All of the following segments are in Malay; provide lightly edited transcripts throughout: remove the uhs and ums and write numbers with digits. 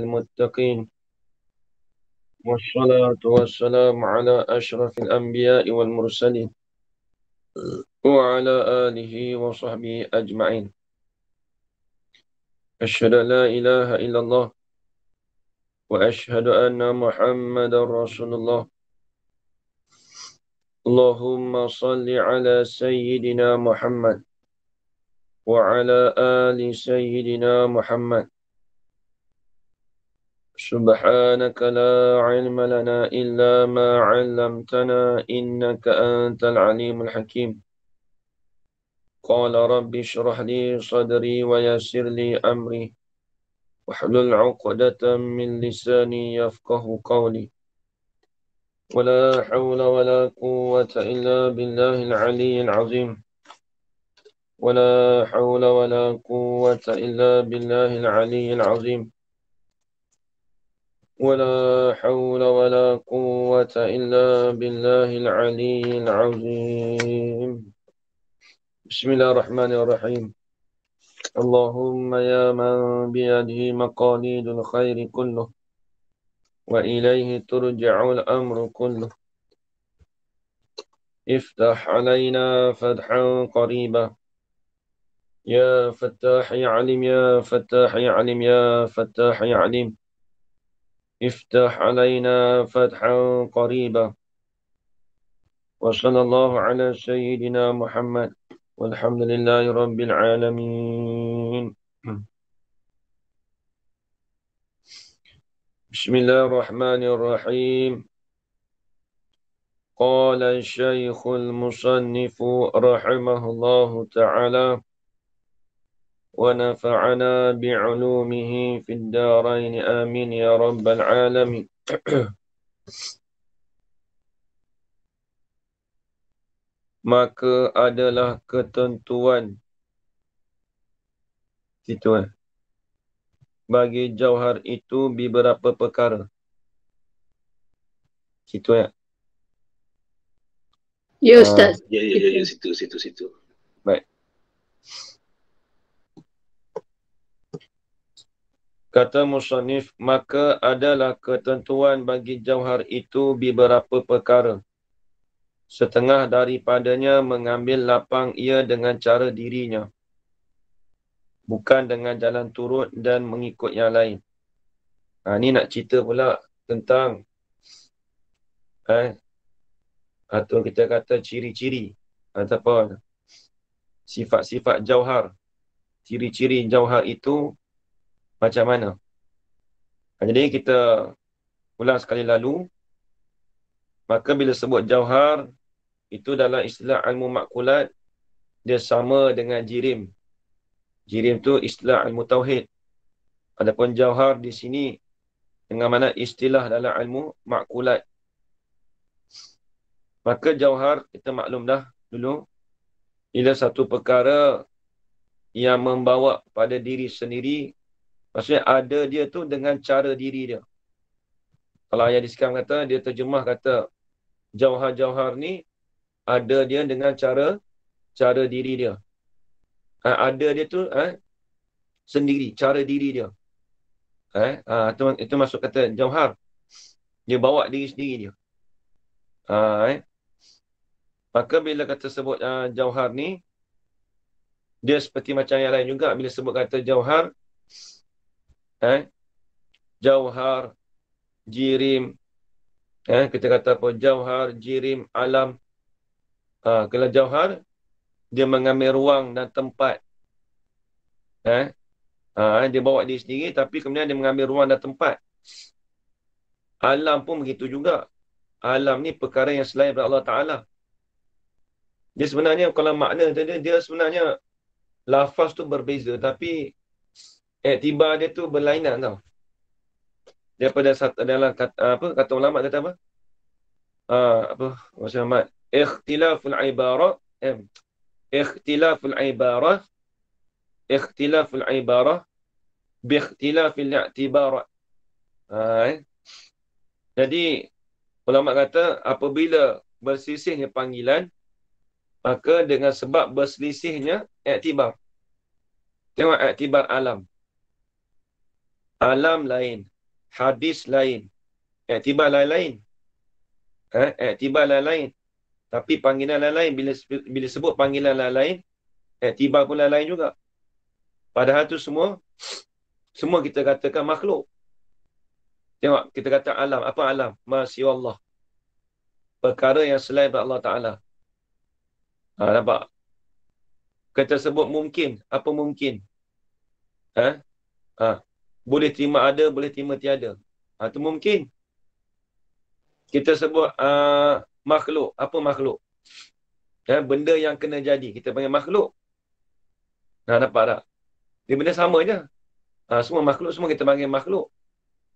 المتقين والصلاة والسلام على أشرف الأنبياء والمرسلين وعلى آله وصحبه أجمعين. أشهد أن لا إله إلا الله وأشهد أن محمدا رسول الله. اللهم صل على سيدنا محمد وعلى آل سيدنا محمد. سبحانك لا علم لنا إلا ما علمتنا إنك أنت العليم الحكيم. قال رب اشرح لي صدري ويسر لي أمري واحلل عقدة من لساني يفقه قولي. ولا حول ولا قوة إلا بالله العلي العظيم. ولا حول ولا قوة إلا بالله العلي العظيم. ولا حول ولا قوة إلا بالله العلي العظيم. بسم الله الرحمن الرحيم. اللهم يا من بيده مقاليد الخير كله وإليه ترجع الأمر كله، افتح علينا فتحا قريبا. يا فتاح يا عليم يا فتاح يا عليم يا فتاح يا عليم، افتح علينا فتحا قريبا. وصلى الله على سيدنا محمد والحمد لله رب العالمين. بسم الله الرحمن الرحيم. قال الشيخ المصنف رحمه الله تعالى ونفعنا بعلومه في الدارين آمين يا رب العالمين. Maka adalah ketentuan bagi jauhar itu beberapa perkara. Situ ya. Ya Ustaz. Ya, situ. Baik. Kata musannif, maka adalah ketentuan bagi jauhar itu beberapa perkara. Setengah daripadanya mengambil lapang ia dengan cara dirinya, bukan dengan jalan turut dan mengikut yang lain. Ni nak cerita pula tentang atau kita kata ciri-ciri ataupun sifat-sifat jauhar. Ciri-ciri jauhar itu macam mana? Jadi kita ulang sekali lalu. Maka bila sebut jauhar, itu dalam istilah ilmu makkulat, dia sama dengan jirim. Jirim tu istilah ilmu tauhid. Adapun jauhar di sini dengan mana istilah dalam ilmu makkulat. Maka jauhar, kita maklum dah dulu, ialah satu perkara yang membawa pada diri sendiri. Maksudnya ada dia tu dengan cara diri dia. Kalau ayat di sekarang kata, dia terjemah kata, jauhar-jauhar ni ada dia dengan cara diri dia. Ada dia tu sendiri, cara diri dia. Itu masuk kata jauhar. Dia bawa diri sendiri dia. Maka bila kata sebut jauhar ni, dia seperti macam yang lain juga. Bila sebut kata jauhar, jauhar, jirim, kita kata apa? Jauhar, jirim, alam. Kalau jauhar, dia mengambil ruang dan tempat. Dia bawa diri sendiri, tapi kemudian dia mengambil ruang dan tempat. Alam pun begitu juga. Alam ni perkara yang selain daripada Allah Ta'ala. Dia sebenarnya, kalau makna dia sebenarnya, lafaz tu berbeza, tapi iktibar dia tu berlainan tau. Daripada dalam kata ulama kata apa? Maksud Ahmad, ikhtilaful ibarah biikhtilafil i'tibarat. Jadi ulama kata apabila berselisihnya panggilan, maka dengan sebab berselisihnya iktibar. Tengok iktibar alam. Alam lain. Hadis lain. Iktibar lain-lain. Iktibar lain-lain. Tapi panggilan lain-lain, bila sebut panggilan lain-lain, iktibar pun lain-lain juga. Padahal tu semua kita katakan makhluk. Tengok, kita kata alam. Apa alam? Masya Allah. Perkara yang selain daripada Allah Ta'ala. Nampak? Kita sebut mungkin. Apa mungkin? Ha? Ha. Boleh terima ada, boleh terima tiada. Itu mungkin. Kita sebut makhluk. Apa makhluk? Benda yang kena jadi. Kita panggil makhluk. Nampak tak? Dia benda sama je. Semua makhluk, semua kita panggil makhluk.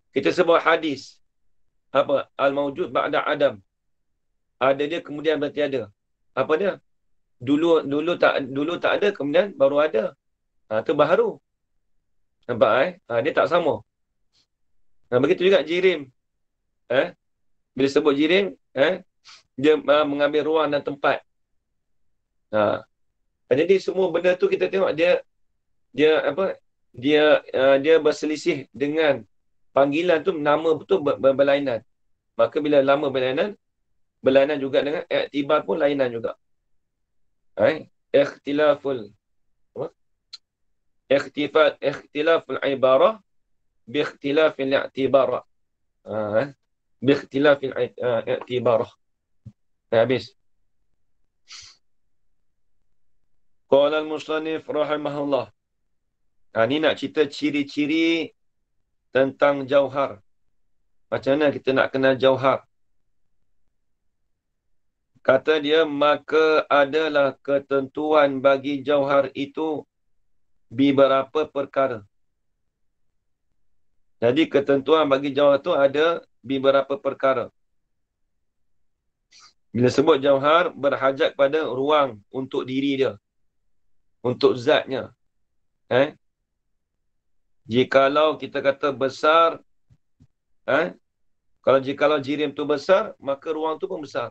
Kita sebut hadis. Apa? Al-mawjud ba'da adam. Ada dia, kemudian bertiada. Apa dia? Dulu tak ada, kemudian baru ada. Itu baharu. Nampak dia tak sama. Begitu juga jirim. Bila sebut jirim, dia mengambil ruang dan tempat. Jadi semua benda tu kita tengok dia berselisih dengan panggilan tu, nama betul berlainan. Maka bila nama berlainan juga dengan iktibar pun lainan juga. Ikhtilaful ibarah biikhtilafil i'tibarah. Biikhtilafil i'tibarah. Habis. Qala al-musannif rahimahullah. Ni nak cerita ciri-ciri tentang jauhar. Macam mana kita nak kenal jauhar? Kata dia, maka adalah ketentuan bagi jauhar itu beberapa perkara. Jadi ketentuan bagi jauhar itu ada beberapa perkara. Bila sebut jauhar, berhajat pada ruang untuk diri dia. Untuk zatnya. Jikalau kita kata besar, jikalau jirim tu besar, maka ruang tu pun besar.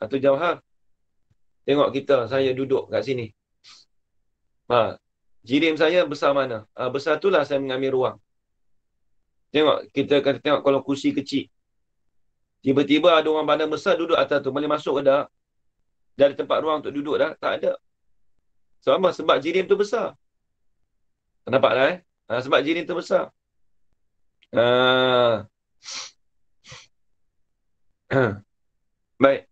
Itu jauhar. Tengok saya duduk kat sini. Jirim saya besar mana? Besar itulah saya mengambil ruang. Tengok, kita kata tengok kalau kursi kecil. Tiba-tiba ada orang badan besar duduk atas tu. Boleh masuk ke tak? Dari tempat ruang untuk duduk dah? Tak ada. Sebab jirim tu besar. Nampak tak sebab jirim tu besar. Baik.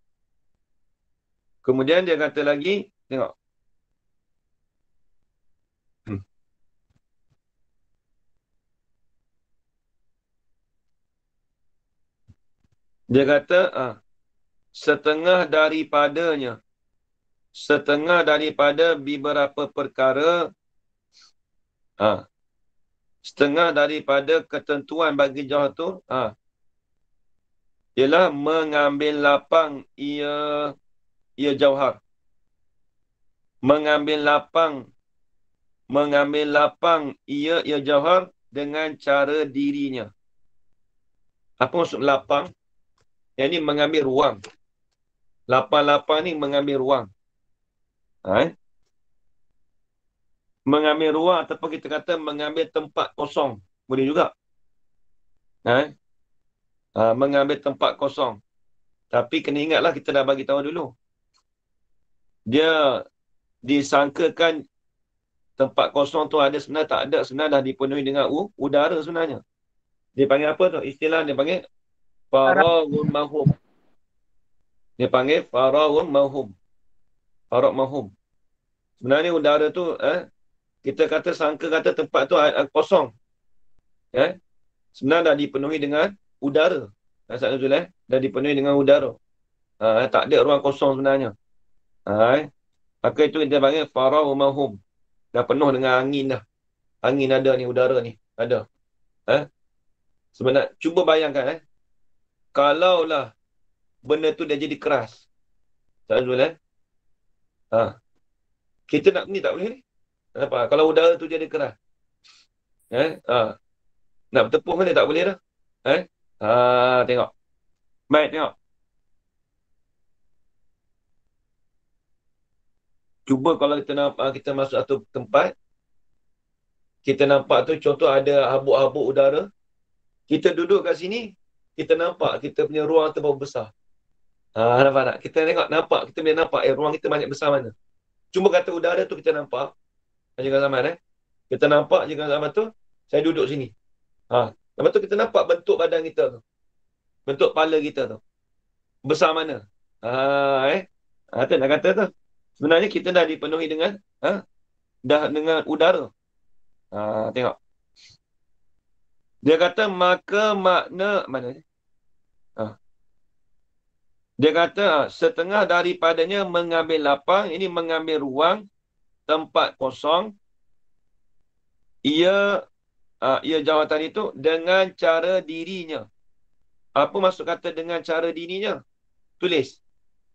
Kemudian dia kata lagi, tengok. Dia kata, setengah daripada beberapa perkara, setengah daripada ketentuan bagi jauhar tu, ialah mengambil lapang ia jauhar. Mengambil lapang ia jauhar dengan cara dirinya. Apa maksud lapang? Yang ni mengambil ruang. Lapang-lapang ni mengambil ruang. Mengambil ruang ataupun kita kata mengambil tempat kosong. Boleh juga. Mengambil tempat kosong. Tapi kena ingatlah kita dah bagi tahu dulu. Dia disangkakan tempat kosong tu ada, sebenarnya tak ada. Sebenarnya dah dipenuhi dengan udara sebenarnya. Dia panggil apa tu? Istilah dia panggil faraghun mahum. Dia panggil faraghun mahum. Faragh mahum. Sebenarnya udara tu, kita sangka kata tempat tu kosong. Sebenarnya dah dipenuhi dengan udara. Dah dipenuhi dengan udara. Tak ada ruang kosong sebenarnya. Maka itu kita panggil faraghun mahum. Dah penuh dengan angin dah. Angin ada ni, udara ni. Ada. Sebenarnya, cuba bayangkan. Kalaulah benda tu dah jadi keras. Tak boleh. Kita nak ni tak boleh ni. Kenapa? Kalau udara tu jadi keras. Nak bertepung kan dia tak boleh dah. Tengok. Baik, tengok. Cuba kalau kita masuk satu tempat. Kita nampak tu contoh ada habuk-habuk udara. Kita duduk kat sini, kita nampak kita punya ruang tu berapa besar. Nampak tak? Kita nampak, kita boleh nampak ruang kita banyak besar mana. Cuma kata udara tu kita nampak. Jangan zaman Kita nampak jangan zaman tu, saya duduk sini. Lepas tu kita nampak bentuk badan kita tu. Bentuk kepala kita tu. Besar mana. Tu nak kata tu. Sebenarnya kita dah dipenuhi dengan dah dengan udara. Tengok. Dia kata maka makna mana ni? Dia kata setengah daripadanya mengambil lapang, ini mengambil ruang, tempat kosong. Ia jawatan itu dengan cara dirinya. Apa maksud kata dengan cara dirinya? Tulis.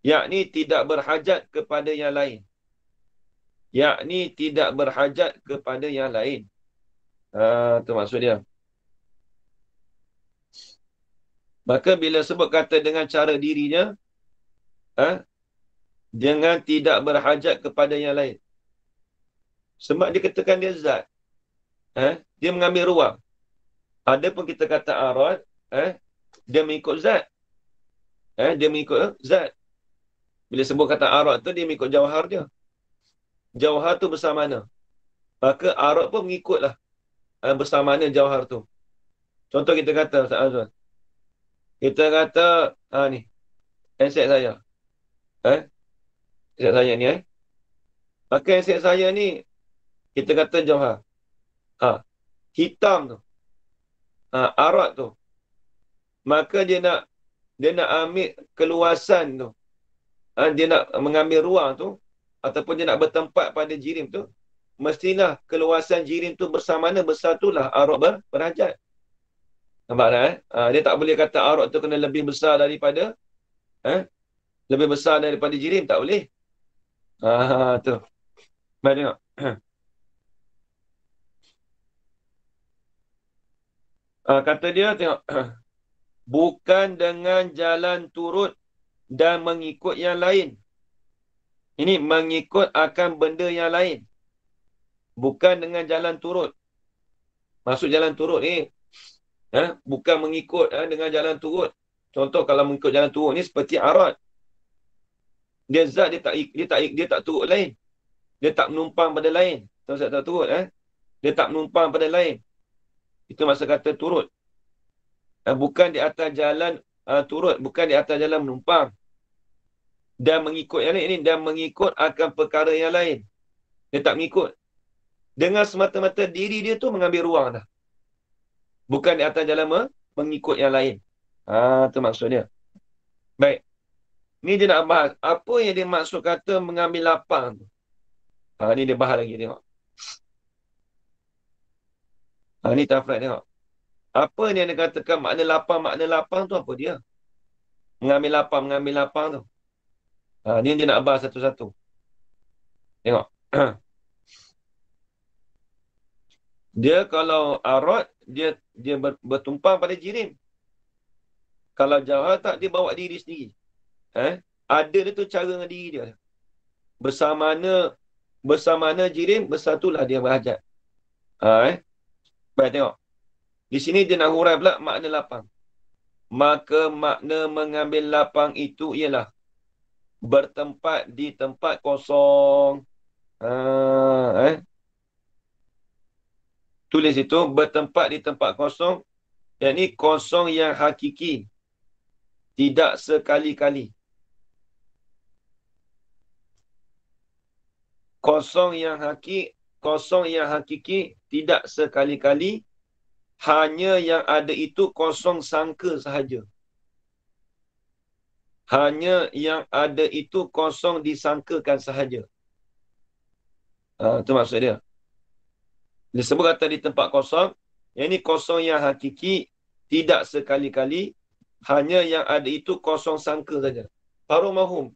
Yakni tidak berhajat kepada yang lain. Yakni tidak berhajat kepada yang lain. Itu maksud dia. Maka bila sebut kata dengan cara dirinya, dengan tidak berhajat kepada yang lain. Sebab dia katakan dia zat. Dia mengambil ruang. Ada pun kita kata arad, dia mengikut zat. Dia mengikut zat. Bila sebut kata arad tu, dia mengikut jawhar dia. Jawhar tu besar mana? Maka arad pun mengikutlah besar mana jawhar tu. Contoh kita kata, Ustaz Azwan. Kita kata, ni. Handset saya. Handset saya ni, Maka handset saya ni, kita kata jawhar. Hitam tu. Arad tu. Maka dia nak ambil keluasan tu. Dia nak mengambil ruang tu. Ataupun dia nak bertempat pada jirim tu. Mestilah keluasan jirim tu besar mana, besar tu lah arad berhajat. Nampak tak? Dia tak boleh kata arad tu kena lebih besar daripada lebih besar daripada jirim. Tak boleh. Tu. Mari tengok. Kata dia, tengok. Bukan dengan jalan turut dan mengikut yang lain. Ini mengikut akan benda yang lain. Bukan dengan jalan turut. Maksud jalan turut ni, bukan mengikut dengan jalan turut. Contoh kalau mengikut jalan turut ni seperti arad. Dia zat, dia tak turut lain. Dia tak menumpang pada lain. Tahu tak turut, Dia tak menumpang pada lain. Itu maksud kata turut. Bukan di atas jalan turut, bukan di atas jalan menumpang. Dan mengikut yang lain ini, dan mengikut akan perkara yang lain. Dia tak mengikut. Dengan semata-mata diri dia tu mengambil ruang dah. Bukan di atas jalan mengikut yang lain. Itu maksud dia. Baik. Ni dia nak bahas. Apa yang dia maksud kata mengambil lapang tu? Ni dia bahas lagi, tengok. Ni tafrad, tengok. Apa yang dia katakan makna lapang tu apa dia? Mengambil lapang tu. Ni dia nak bahas satu-satu. Tengok. Dia kalau arad, dia bertumpang pada jirim. Kalau jawhar tak, dia bawa diri sendiri. Ada dia tu cara dengan diri dia. Besar mana jirim, besar itulah dia berhajat. Baik, tengok. Di sini dia nak hurai pula makna lapang. Maka makna mengambil lapang itu ialah bertempat di tempat kosong. Tulis itu, bertempat di tempat kosong. Yang ini kosong yang hakiki. Tidak sekali-kali. Kosong yang hakiki tidak sekali-kali. Hanya yang ada itu kosong sangka sahaja. Hanya yang ada itu kosong disangkakan sahaja. Itu maksud dia. Dia sebut kata di tempat kosong. Yang ini kosong yang hakiki. Tidak sekali-kali. Hanya yang ada itu kosong sangka saja. Farumahum.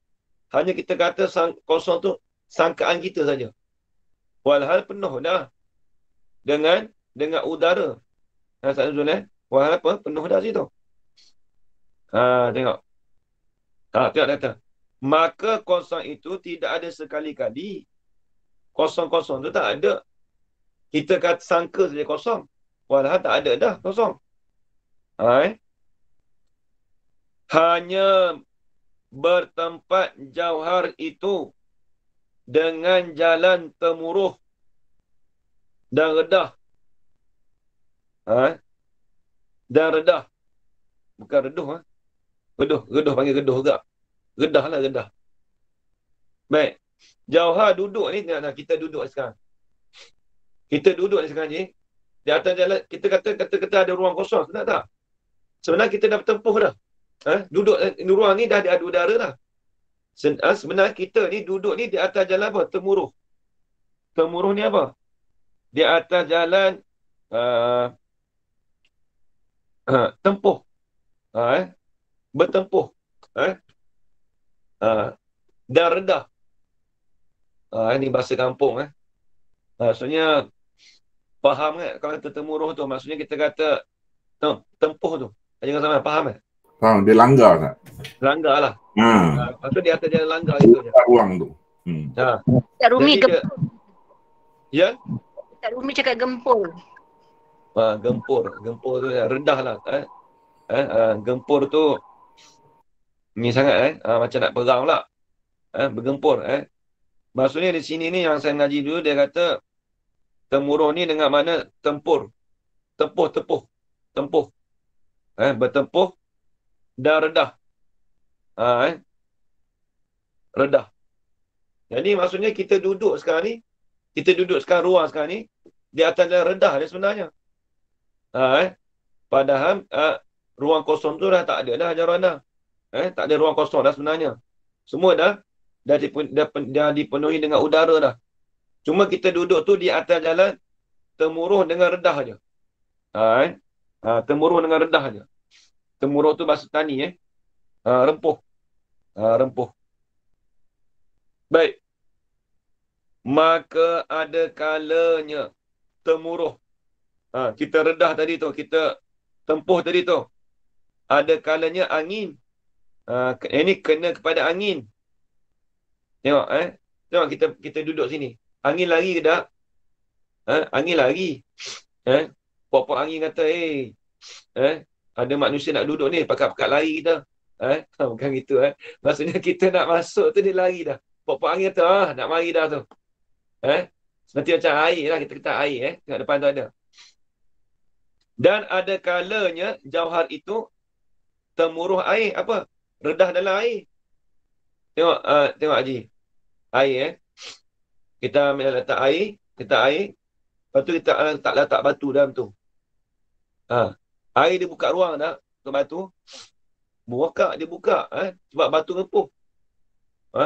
Hanya kita kata kosong tu sangkaan kita saja. Walhal penuh dah. Dengan udara. Tak Zul, Walhal apa? Penuh dah situ. Tengok. Tengok kata. Maka kosong itu tidak ada sekali-kali. Kosong-kosong tu tak ada. Kita kata sangka saja kosong. Walhal tak ada dah kosong. Hanya bertempat jauhar itu dengan jalan temuruh dan redah. Dan redah. Bukan reduh. Reduh. Reduh panggil reduh juga. Redah lah, redah. Baik. Jauhar duduk ni, nah, kita duduk sekarang. Kita duduk ni sekarang ni. Di atas jalan, kita kata ada ruang kosong. Sebenarnya tak? Sebenarnya kita dah bertempuh dah. Duduk ruang ni dah ada udara dah. Sebenarnya kita ni duduk ni di atas jalan apa? Temuruh. Temuruh ni apa? Di atas jalan tempuh. Bertempuh. Dan redah. Ini bahasa kampung. Maksudnya, faham kan? Kalau kata temuruh tu, maksudnya kita kata tempuh tu. Jangan sama, faham kan? Faham, dia langgar tak? Langgar lah. Maksud di atas jalan langgar itu je. Ruang tu. Tak Rumi Jadi dia, ya? Tak Rumi cakap gempur. Gempur. Gempur tu redah lah. Gempur tu ni sangat macam nak perang pula. Bergempur. Maksudnya di sini ni yang saya ngaji dulu, dia kata temuruh ni dengan mana tempur. Tepuh. Bertempuh dan redah. Redah. Jadi maksudnya kita duduk sekarang ni, ruang sekarang ni, di atas jalan redah dia sebenarnya. Padahal ruang kosong tu dah tak ada dah jalan dah. Tak ada ruang kosong dah sebenarnya. Semua dah dipenuhi dengan udara dah. Cuma kita duduk tu di atas jalan temuruh dengan redah aja. Temuruh dengan redah aja. Temuruh tu bahasa tani rempuh. Rempuh. Baik. Maka ada kalanya temuruh. Kita redah tadi tu, kita tempuh tadi tu. Ada kalanya angin. Ini kena kepada angin. Tengok, tengok kita duduk sini. Angin lari ke tak? Angin lari. Pokok angin kata, ada manusia nak duduk ni, pakat-pakat lari kita. Bukan gitu. Maksudnya kita nak masuk tu, dia lari dah. Pokok angin kata, nak mari dah tu. Seperti macam air lah, kita kata air. Tengok depan tu ada. Dan ada kalanya jauhar itu temuruh air. Apa? Redah dalam air. Tengok Haji. Air kita ambil letak air. Lepas tu kita letak batu dalam tu. Air dia buka ruang dah ke batu. Dia buka. Sebab batu ngepuh.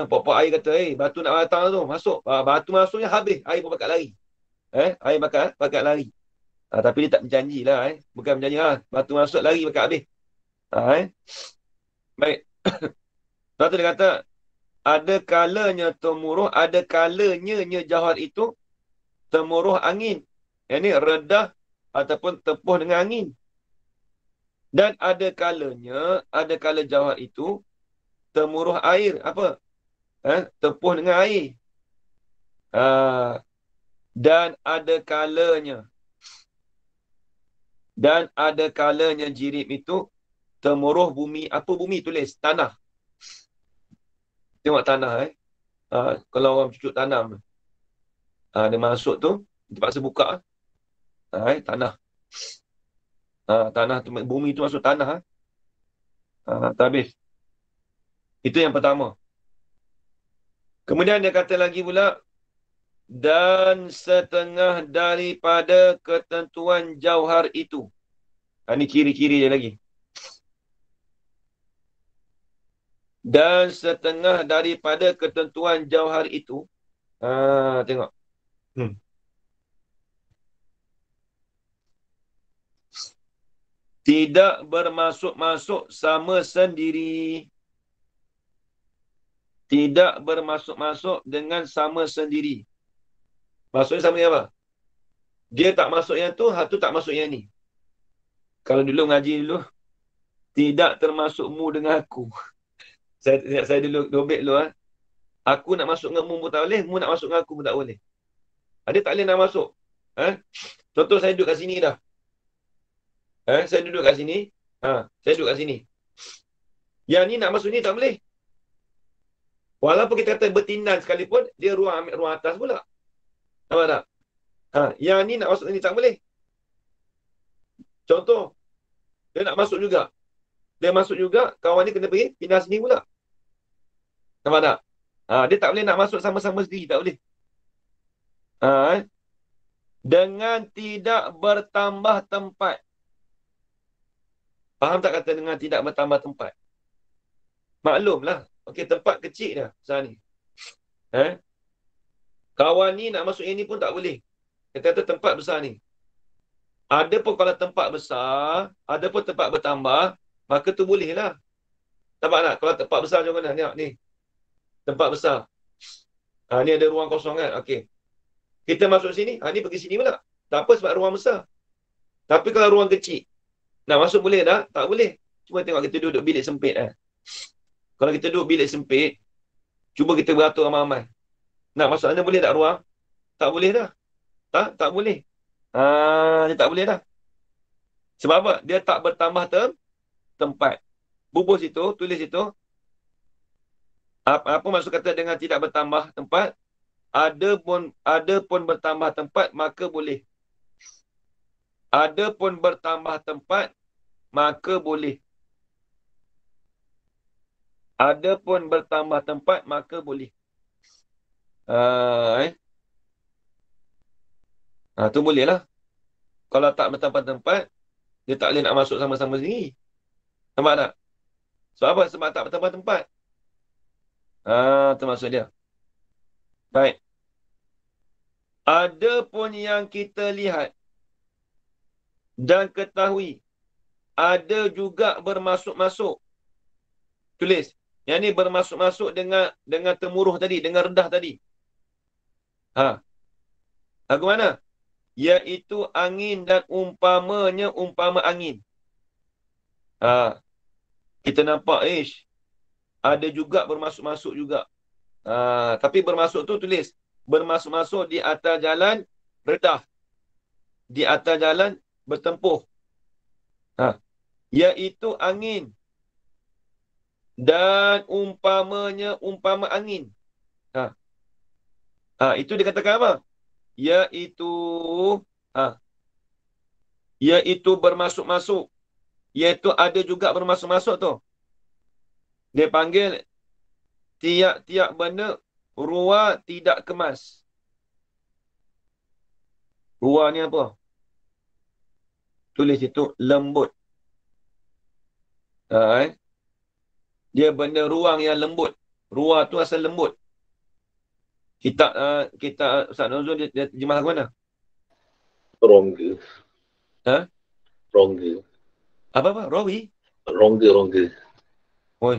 Pokok air kata, batu nak datang tu, masuk. Batu masuknya habis. Air pun pakat lari. Air pakat lari. Tapi dia tak berjanji lah. Bukan berjanji batu masuk lari pakat habis. Baik. Lepas tu dia kata, ada kalanya temuruh, ada kalanya jauhar itu temuruh angin. Yang ni redah ataupun tepuh dengan angin. Dan ada kala jauhar itu temuruh air. Apa? Tepuh dengan air. Dan ada kalanya jirib itu temuruh bumi. Apa bumi? Tulis tanah. Tengok tanah kalau orang cucuk tanam dia masuk tu, terpaksa buka tanah. Tanah tu, bumi tu masuk tanah. Habis. Itu yang pertama. Kemudian dia kata lagi pula, dan setengah daripada ketentuan jauhar itu. Ini kiri-kiri dia lagi. Dan setengah daripada ketentuan jauhar itu. Tengok. Tidak bermasuk-masuk sama sendiri. Tidak bermasuk-masuk dengan sama sendiri. Maksudnya sama yang apa? Dia tak masuk yang tu, tu tak masuk yang ni. Kalau dulu ngaji dulu, tidak termasukmu dengan aku. Saya dulu dobek dulu. Aku nak masuk dengan mu pun tak boleh, mu nak masuk dengan aku pun tak boleh. Dia tak boleh nak masuk. Contoh saya duduk kat sini dah. Saya duduk kat sini. Saya duduk kat sini. Yang ni nak masuk ni tak boleh. Walaupun kita kata bertindan sekalipun, dia ambil ruang atas pula. Nampak tak? Yang ni nak masuk ni tak boleh. Contoh, dia nak masuk juga. Dia masuk juga, kawan ni kena pergi pindah sini pula. Nampak tak? Dia tak boleh nak masuk sama-sama sendiri, tak boleh. Dengan tidak bertambah tempat. Faham tak kata dengan tidak bertambah tempat? Maklumlah. Okey, tempat kecil dah besar ni. Kawan ni nak masuk ini pun tak boleh. Kita kata tempat besar ni. Ada pun kalau tempat besar, ada pun tempat bertambah, maka tu boleh lah. Nampak tak? Kalau tempat besar macam mana? Tengok ni. Tempat besar. Ni ada ruang kosong kan? Okey. Kita masuk sini, ni pergi sini pula. Tak apa sebab ruang besar. Tapi kalau ruang kecil, nak masuk boleh tak? Tak boleh. Cuba tengok kita duduk bilik sempit. Kalau kita duduk bilik sempit, cuba kita beratur ramai-ramai. Nak masuk sana boleh tak ruang? Tak boleh dah. Tak boleh. Dia tak boleh dah. Sebab apa? Dia tak bertambah tempat. Bubuh situ, tulis situ. Apa maksud kata dengan tidak bertambah tempat? Ada pun bertambah tempat, maka boleh. Ada pun bertambah tempat, maka boleh. Ada pun bertambah tempat, maka boleh. Tu boleh lah. Kalau tak bertambah tempat, dia tak boleh nak masuk sama-sama sendiri. Nampak tak? Sebab apa? Sebab tak bertambah tempat. Tu maksud dia. Baik. Ada pun yang kita lihat dan ketahui, ada juga bermasuk-masuk. Tulis. Yang ni bermasuk-masuk dengan temuruh tadi, dengan rendah tadi. Lagu mana? Iaitu angin dan umpamanya umpama angin. Kita nampak, ada juga bermasuk-masuk juga. Tapi bermasuk tu tulis. Bermasuk-masuk di atas jalan redah. Di atas jalan bertempuh. Iaitu angin. Dan umpamanya umpama angin. Itu dikatakan apa? Iaitu bermasuk-masuk. Iaitu ada juga bermasuk-masuk tu. Dia panggil tiap-tiap benda ruah tidak kemas. Ruah ni apa? Tulis itu lembut. Dia benda ruang yang lembut. Ruah tu asal lembut. Kita Ustaz Nuzul dia terjemah ke mana? Rongga. Rongga. Apa? Rawi? Rongga. Oi,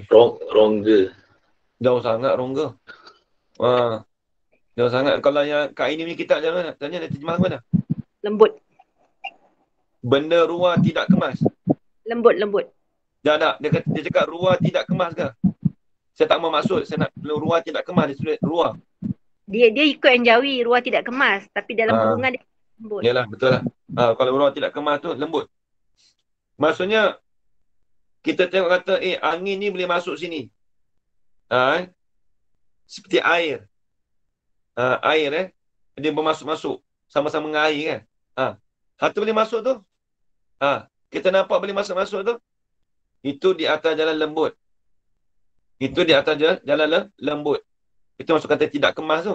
Rongga. jauh sangat rongga. Jauh sangat. Kalau yang Kak ini punya kitab macam mana? Tanya dia terjemah ke mana? Lembut. Benda ruah tidak kemas. Lembut. Tak. Dia cakap ruah tidak kemas ke? Saya tak mau maksud. Saya nak ruah tidak kemas. Dia tulis ruah. Dia ikut yang Jawi, ruah tidak kemas. Tapi dalam kurungan dia lembut. Yalah, betul lah. Kalau ruah tidak kemas tu lembut. Maksudnya, kita tengok kata, angin ni boleh masuk sini. Seperti air. Air dia bermasuk-masuk. Sama-sama dengan air kan. Harta boleh masuk tu. Kita nampak boleh masuk-masuk tu. Itu di atas jalan lembut. Itu di atas jalan lembut. Itu maksud kata tidak kemas tu.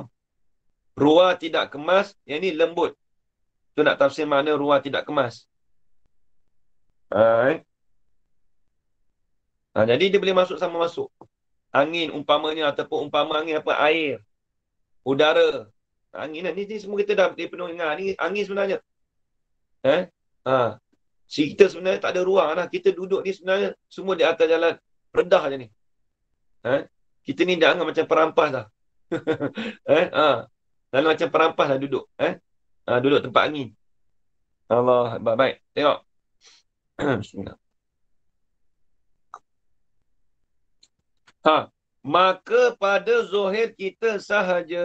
Ruah tidak kemas, yang ni lembut. Tu nak tafsir makna ruah tidak kemas. Jadi dia boleh masuk sama masuk. Angin umpamanya ataupun umpama angin apa? Air. Udara. Angin ni semua kita dah penuh dengan ni angin sebenarnya. Kita sebenarnya tak ada ruang lah. Kita duduk ni sebenarnya semua di atas jalan redah je ni. Kita ni dah anggap macam perampas dah. Dalam macam perampas dah duduk. Duduk tempat angin. Allah, baik. Tengok. Bismillah. Maka pada zuhir kita sahaja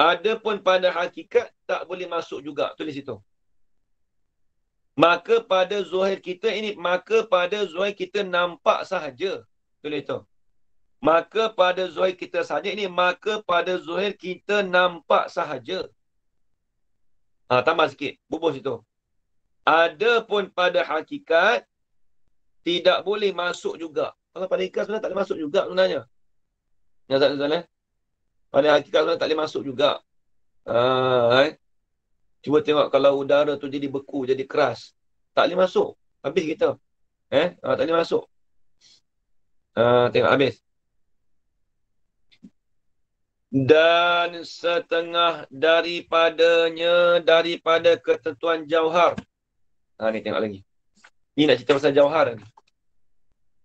Adapun pada hakikat tak boleh masuk juga. Tulis itu. Maka pada zuhir kita ini, maka pada zuhir kita nampak sahaja. Tulis itu. Maka pada zuhir kita sahaja ini, maka pada zuhir kita nampak sahaja. Tambah sikit. Bubur situ. Adapun pada hakikat, tidak boleh masuk juga. Kalau pada hakikat sebenarnya tak boleh masuk juga sebenarnya. Ya tak boleh. Pada hakikat sebenarnya tak boleh masuk juga. Cuba tengok kalau udara tu jadi beku, jadi keras. Tak boleh masuk. Habis kita. Tak boleh masuk. Tengok habis. Dan setengah daripadanya daripada ketentuan jauhar. Ni tengok lagi. Ni nak cerita pasal jauhar ni.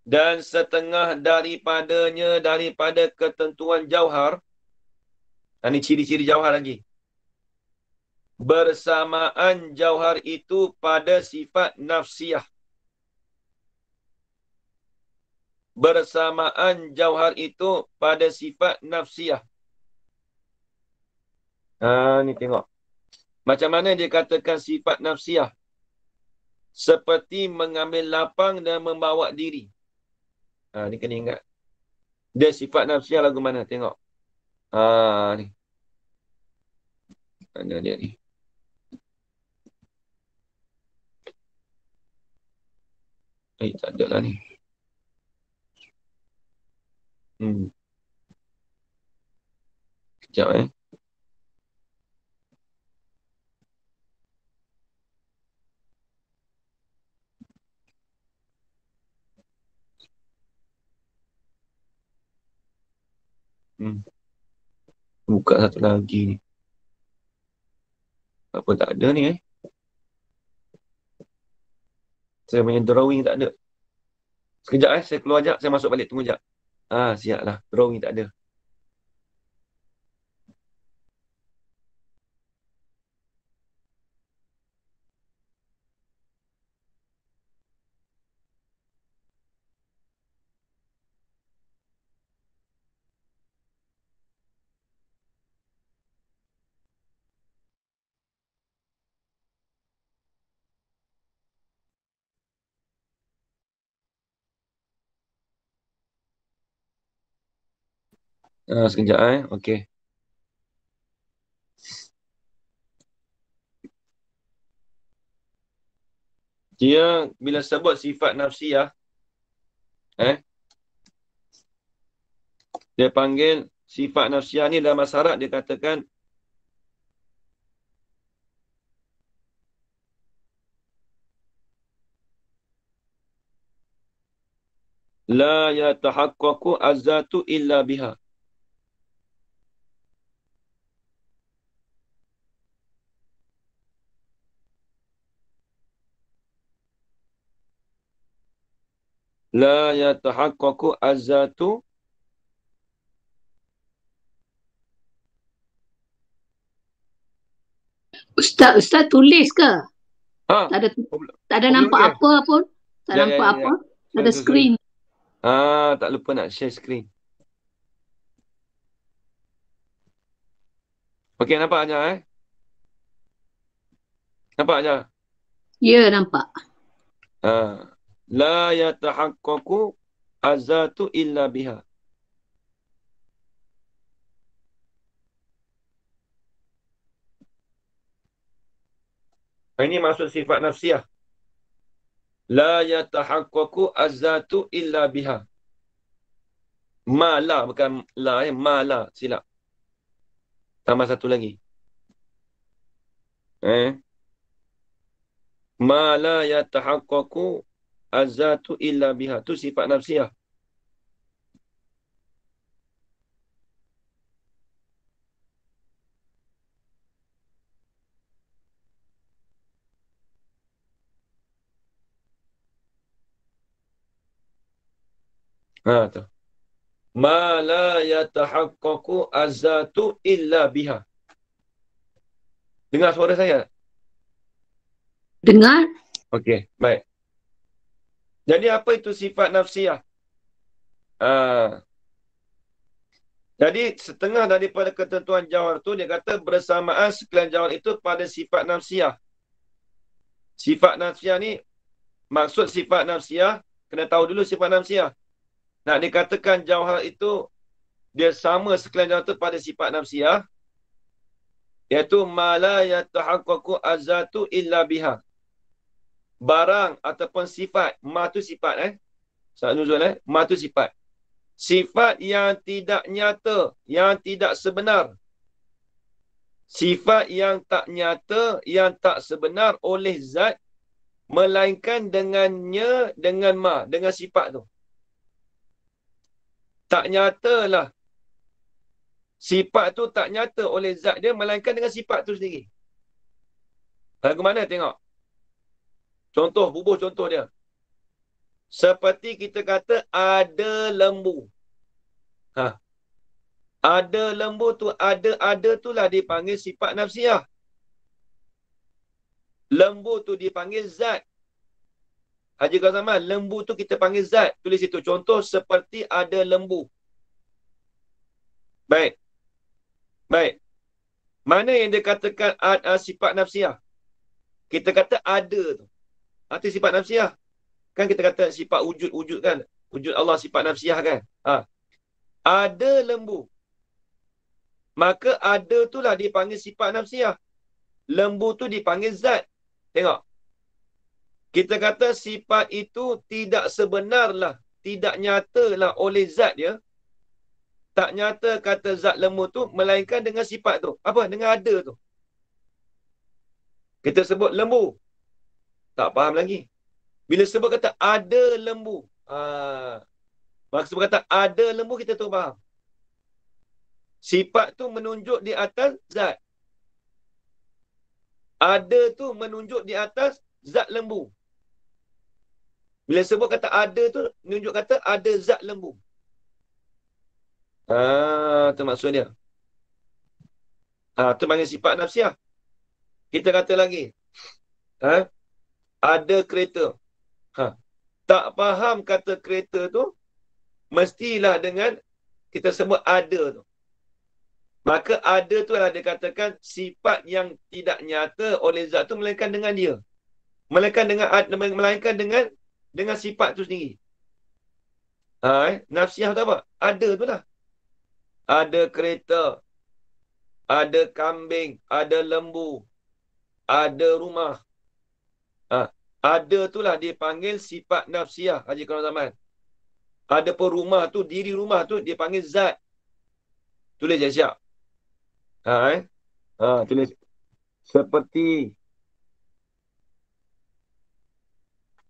Dan setengah daripadanya daripada ketentuan jauhar. Ni ciri-ciri jauhar lagi. Bersamaan jauhar itu pada sifat nafsiyah. Bersamaan jauhar itu pada sifat nafsiyah. Ni tengok. Macam mana dia katakan sifat nafsiyah? Seperti mengambil lapang dan membawa diri. Ni kena ingat. Dia sifat nafsiyah lagu mana? Tengok. Ni. Mana dia ni? Tak ada lah ni. Sekejap Buka satu lagi ni. Apa tak ada ni Saya punya drawing tak ada. Sekejap saya keluar sekejap. Saya masuk balik. Tunggu sekejap. Siap lah. Drawing tak ada. Sekejap Okey. Dia bila sebut sifat nafsiyah, dia panggil sifat nafsiyah ni dalam bahasa Arab dia katakan la yatahaqqaqu az-zatu illa biha. La yatahaqqaqu az-zatu Ustaz tulis ke? Tak ada nampak apa pun. Tak nampak apa. Ada skrin. Tak lupa nak share skrin. Okey, nampak aja Nampak aja? Ya, nampak. La yatahaqqaqu az-zatu illa biha. Ini maksud sifat nafsiyah. La yatahaqqaqu az-zatu illa biha. Ma la, bukan la ma la, silap. Tambah satu lagi. Ma la yatahaqqaqu az-zatu illa biha. Tu sifat nafsiyah. Tu. Ma la yatahaqqaqu az-zatu illa biha. Dengar suara saya? Dengar. Okey, baik. Jadi apa itu sifat nafsiyah? Jadi setengah daripada ketentuan jauhar tu dia kata bersamaan sekalian jauhar itu pada sifat nafsiyah. Sifat nafsiyah ni, maksud sifat nafsiyah, kena tahu dulu sifat nafsiyah. Nak dikatakan jauhar itu dia sama sekalian jauhar itu pada sifat nafsiyah, iaitu ma la yatahaqqaqu azatu illa biha. Barang ataupun sifat, ma tu sifat Saat nuzul ma tu sifat. Sifat yang tidak nyata, yang tidak sebenar. Sifat yang tak nyata, yang tak sebenar oleh zat, melainkan dengannya, dengan ma, dengan sifat tu. Tak nyatalah. Sifat tu tak nyata oleh zat dia, melainkan dengan sifat tu sendiri. Lagu mana tengok? Contoh, bubuh contoh dia. Seperti kita kata ada lembu. Ada lembu tu, ada tu lah dipanggil sifat nafsiyah. Lembu tu dipanggil zat. Haji Qazaman, lembu tu kita panggil zat. Tulis itu. Contoh, seperti ada lembu. Baik. Mana yang dikatakan sifat nafsiyah? Kita kata ada tu. Itu sifat nafsiyah. Kan kita kata sifat wujud kan. Wujud Allah sifat nafsiyah kan. Ada lembu. Maka ada tu lah dipanggil sifat nafsiyah. Lembu tu dipanggil zat. Tengok. Kita kata sifat itu tidak sebenarlah, tidak nyatalah oleh zat dia. Tak nyata kata zat lembu tu, melainkan dengan sifat tu. Apa? Dengan ada tu. Kita sebut lembu. Tak faham lagi. Bila sebut kata ada lembu. Maka sebut kata ada lembu, kita tu faham. Sifat tu menunjuk di atas zat. Ada tu menunjuk di atas zat lembu. Bila sebut kata ada tu, menunjuk kata ada zat lembu. Itu maksud dia. Itu panggil sifat nafsiyah. Kita kata lagi. Ada kereta. Tak faham kata kereta tu, mestilah dengan kita sebut ada tu. Maka ada tu adalah dikatakan sifat yang tidak nyata oleh zat tu, melainkan dengan dia. Melainkan dengan sifat tu sendiri. Nafsiyah tu apa? Ada tu lah. Ada kereta, ada kambing, ada lembu, ada rumah. Ada tu lah dipanggil sifat nafsiyah, Haji Qazaman. Ada pun rumah tu, diri rumah tu dipanggil zat. Tulis je siap. Tulis. Seperti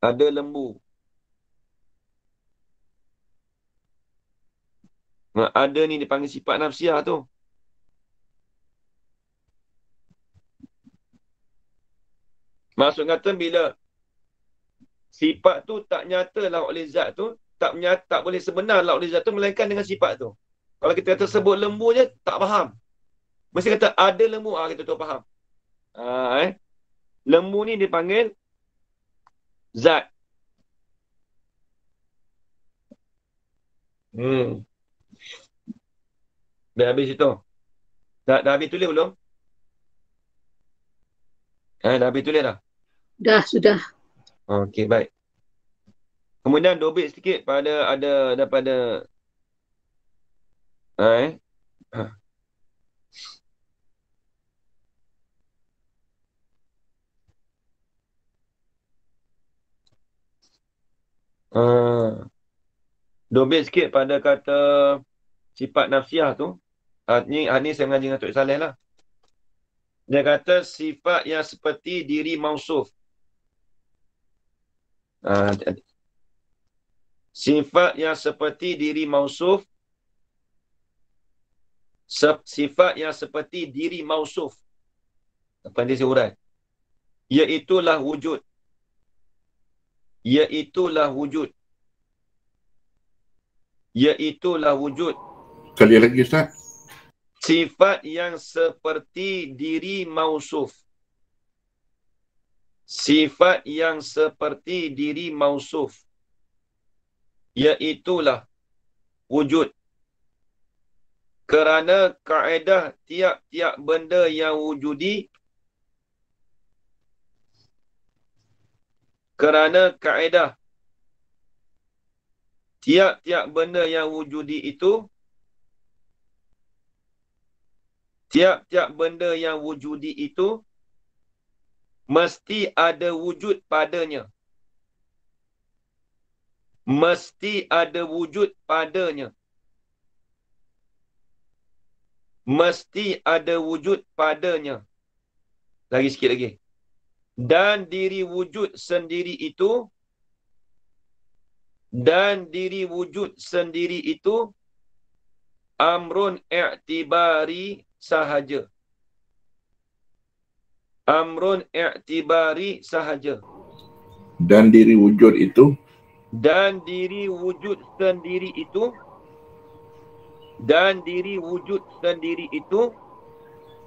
ada lembu. Ada ni dipanggil sifat nafsiyah tu. Maksud kata bila sifat tu tak nyatalah oleh zat tu, tak boleh sebenarlah oleh zat tu, melainkan dengan sifat tu. Kalau kita kata sebut lembu je, tak faham. Mesti kata ada lembu, kita tu faham. Lembu ni dipanggil zat. Dah habis itu. Dah habis tulis belum? Dah habis tulis dah? Dah, sudah. Okey, baik. Kemudian dobit sikit daripada dobit sikit pada kata sifat nafsiyah tu. Ni saya mengaji dengan Tok Saleh lah. Dia kata sifat yang seperti diri mausuf. Sifat yang seperti diri mausuf. Sifat yang seperti diri mausuf. Apa yang dia urai? Iaitulah wujud. Iaitulah wujud. Iaitulah wujud. Sekali lagi Ustaz. Sifat yang seperti diri mausuf. Sifat yang seperti diri mausuf. Iaitulah wujud. Kerana kaedah tiap-tiap benda yang wujudi, kerana kaedah tiap-tiap benda yang wujudi itu, tiap-tiap benda yang wujudi itu mesti ada wujud padanya. Mesti ada wujud padanya. Mesti ada wujud padanya. Lagi sikit lagi. Dan diri wujud sendiri itu, dan diri wujud sendiri itu amrun i'tibari sahaja. Amrun i'tibari sahaja. Dan diri wujud itu, Dan diri wujud sendiri itu, dan diri wujud sendiri itu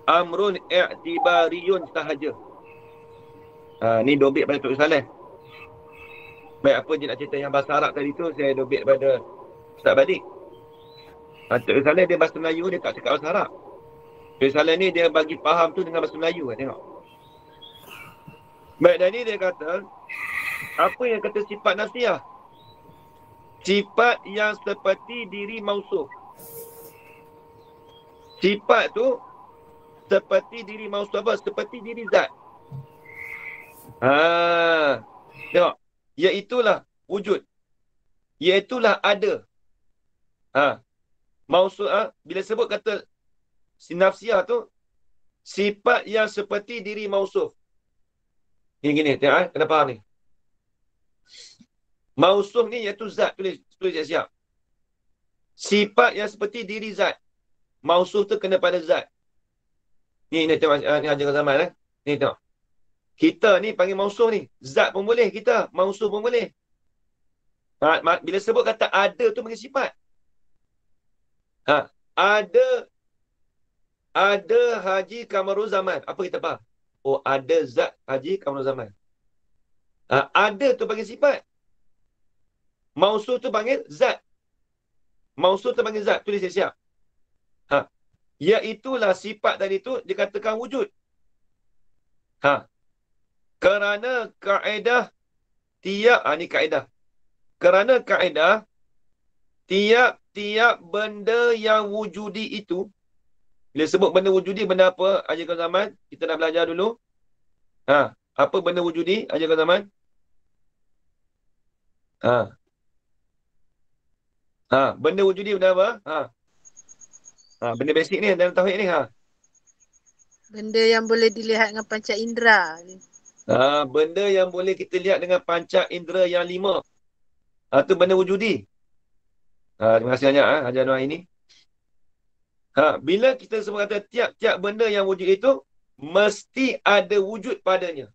amrun i'tibariyun sahaja. Ni dobit pada Tok Saleh. Baik, apa je nak cerita yang bahasa Arab tadi tu, saya dobit pada Ustaz Balik. Tok Saleh dia bahasa Melayu, dia tak cakap bahasa Arab. Tok Saleh ni dia bagi faham tu dengan bahasa Melayu. Tengok. Baik, dan ni dia kata, apa yang kata sifat nafsiyah? Sifat yang seperti diri mausuf. Sifat tu seperti diri mausuf apa? Seperti diri zat. Tengok. Iaitulah wujud. Iaitulah ada. Mausuf, bila sebut kata nafsiyah tu, sifat yang seperti diri mausuf. Ni gini, tengok kena faham ni. Mausuf ni iaitu zat, tulis siap-siap. Sifat yang seperti diri zat. Mausuf tu kena pada zat. Ni tengok, ni Haji Zaman Ni tengok. Kita ni panggil mausuf ni. Zat pun boleh kita, mausuf pun boleh. Bila sebut kata ada tu panggil sifat. Ada Haji Kamarul Zaman. Apa kita faham? Oh, ada zat Haji Kamarul Zaman. Ada tu panggil sifat. Mausuf tu panggil zat. Mausuf tu panggil zat. Tulis siap. Iaitulah sifat tadi tu dikatakan wujud. Kerana kaedah ni kaedah. Kerana kaedah tiap-tiap benda yang wujudi itu, bila sebut benda wujudi, benda apa? Ajarkan zaman, kita nak belajar dulu. Apa benda wujudi? Ajarkan zaman. Benda wujudi benda apa? Benda basic ni dalam tauhid ni. Benda yang boleh dilihat dengan panca indera. Benda yang boleh kita lihat dengan panca indera yang 5. Tu benda wujudi. Terima kasih banyak Haji Anwar ini. Bila kita semua kata tiap-tiap benda yang wujud itu mesti ada wujud padanya.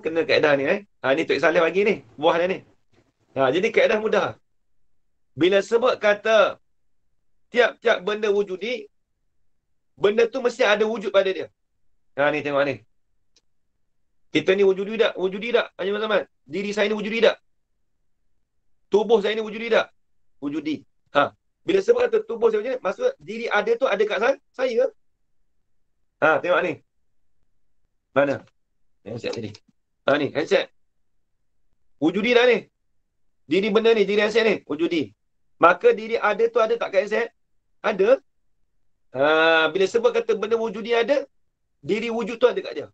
Kena kaedah ni. Ni Tok Saleh bagi ni. Buah dia ni. Jadi kaedah mudah. Bila sebut kata tiap-tiap benda wujudi, benda tu mesti ada wujud pada dia. Ni tengok ni. Kita ni wujudi tak? Wujudi tak? Haji Zaman. Diri saya ni wujudi tak? Tubuh saya ni wujudi tak? Wujudi. Bila sebut kata tubuh saya wujudi, maksud diri ada tu ada kat saya ke? Tengok ni. Mana? Handset tadi. Ni, handset. Wujudi tak ni? Diri benda ni, diri handset ni, wujudi. Maka diri ada tu ada tak kat handset? Ada. Bila sebut kata benda wujudi ada, diri wujud tu ada kat dia.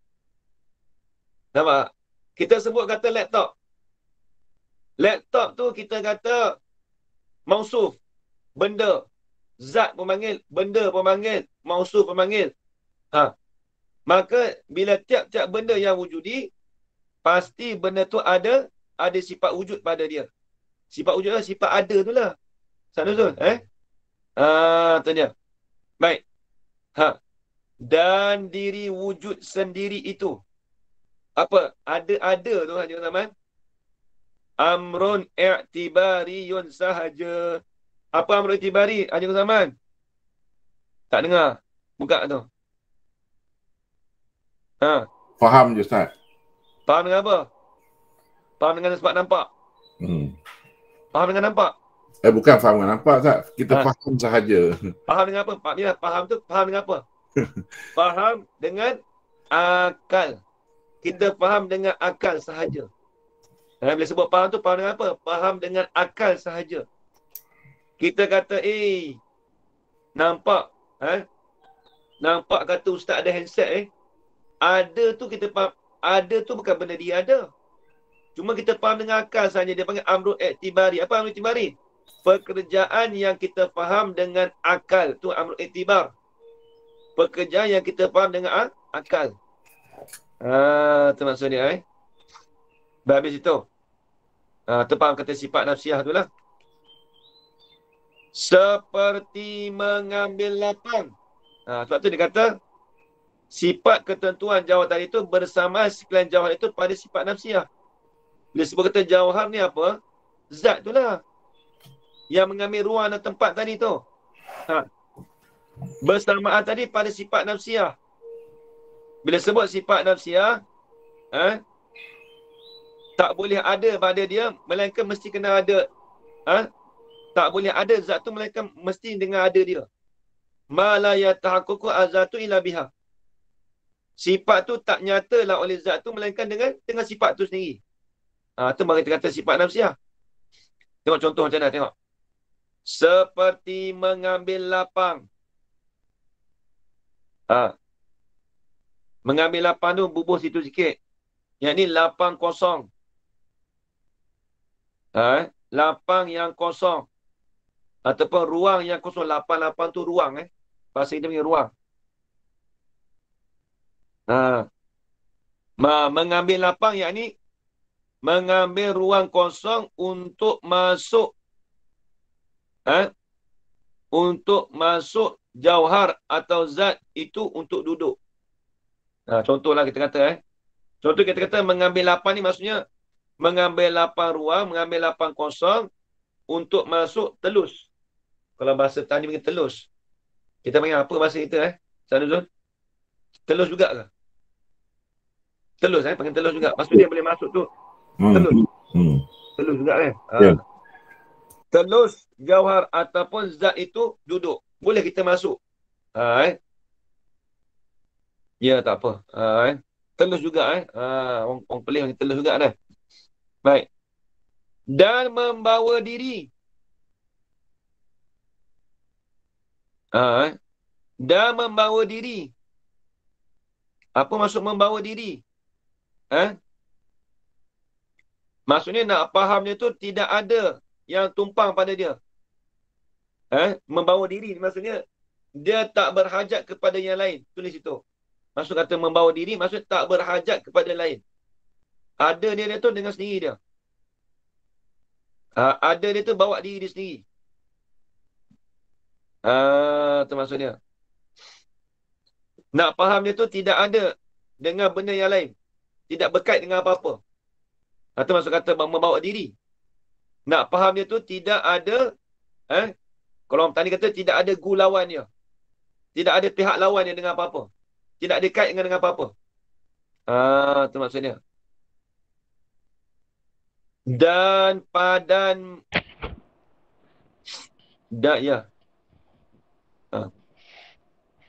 Nampak? Kita sebut kata laptop. Laptop tu kita kata mausuf, benda. Zat pemanggil, benda pemanggil, mausuf pemanggil. Maka bila tiap-tiap benda yang wujudi, pasti benda tu ada sifat wujud pada dia. Sifat wujud lah, sifat ada tu lah. Sanuzul, tu dia. Baik. Dan diri wujud sendiri itu. Apa? Ada tu Haji Zaman. Amrun i'tibariyun sahaja. Apa amrun i'tibari Haji Zaman? Tak dengar. Buka tu. faham je Ustaz. Faham dengan apa? Faham dengan sebab nampak. Faham dengan nampak. Bukan faham dengan nampak, Ustaz. Kita Ha. faham sahaja. Faham dengan apa? Pak Mira, faham tu faham dengan apa? Faham dengan akal. Kita faham dengan akal sahaja. Bila sebut faham tu, faham dengan apa? Faham dengan akal sahaja. Kita kata, nampak, nampak kata ustaz ada handset, ada tu kita faham, ada tu bukan benda dia ada. Cuma kita faham dengan akal sahaja. Dia panggil amrul iktibari. Apa amrul iktibari? Pekerjaan yang kita faham dengan akal. Tu amrul iktibar. Pekerjaan yang kita faham dengan akal. Tu maksud dia, habis itu. Tu faham kata sifat nafsiah tu lah. Seperti mengambil lapang. Sebab tu dia kata, sifat ketentuan jauhar tadi itu bersama sekalian jauhar itu pada sifat nafsiah. Bila sebut kata jauhar ni apa? Zat tu lah. Yang mengambil ruang dan tempat tadi tu. Bersamaan tadi pada sifat nafsiah. Bila sebut sifat nafsiah, tak boleh ada pada dia, melainkan mesti kena ada. Tak boleh ada zat tu, melainkan mesti dengan ada dia. Ma la yatahaqaqu azatu illa biha. Sifat tu tak nyatalah oleh zat tu, melainkan dengan sifat tu sendiri. Tu baru kita kata sifat nafsiah. Tengok contoh macam mana, tengok. Seperti mengambil lapang. Mengambil lapang tu bubuh situ sikit. Yang ni lapang kosong. Lapang yang kosong. Ataupun ruang yang kosong. Lapang-lapang tu ruang. Bahasa kita punya ruang. Mengambil lapang yang ni mengambil ruang kosong untuk masuk untuk masuk jauhar atau zat itu untuk duduk. Contohlah kita kata contoh kita kata mengambil lapang ni maksudnya mengambil lapang ruang, mengambil lapang kosong untuk masuk telus. Kalau bahasa tani panggil telus. Kita panggil apa bahasa kita Sanuzul? Telus juga ke? Telus panggil telus juga. Maksud dia boleh masuk tu. Telus. Telus juga Ya. Telus jauhar ataupun zat itu duduk. Boleh kita masuk. Ya, tak apa. Telus juga orang pelih panggil telus juga dah. Baik. Dan membawa diri. Dan membawa diri. Apa maksud membawa diri? Maksudnya nak fahamnya tu tidak ada yang tumpang pada dia. Membawa diri maksudnya dia tak berhajat kepada yang lain. Tulis itu. Maksud kata membawa diri maksud tak berhajat kepada lain. Ada dia tu dengan sendiri dia. Ada dia tu bawa diri dia sendiri. Itu maksudnya. Nak faham dia tu tidak ada dengan benda yang lain. Tidak berkait dengan apa-apa. Itu maksud kata membawa diri. Nak faham dia tu tidak ada, kalau orang tani kata tidak ada gulawannya. Tidak ada pihak lawannya dengan apa-apa. Tidak ada kait dengan apa-apa. Itu maksudnya. Dan padan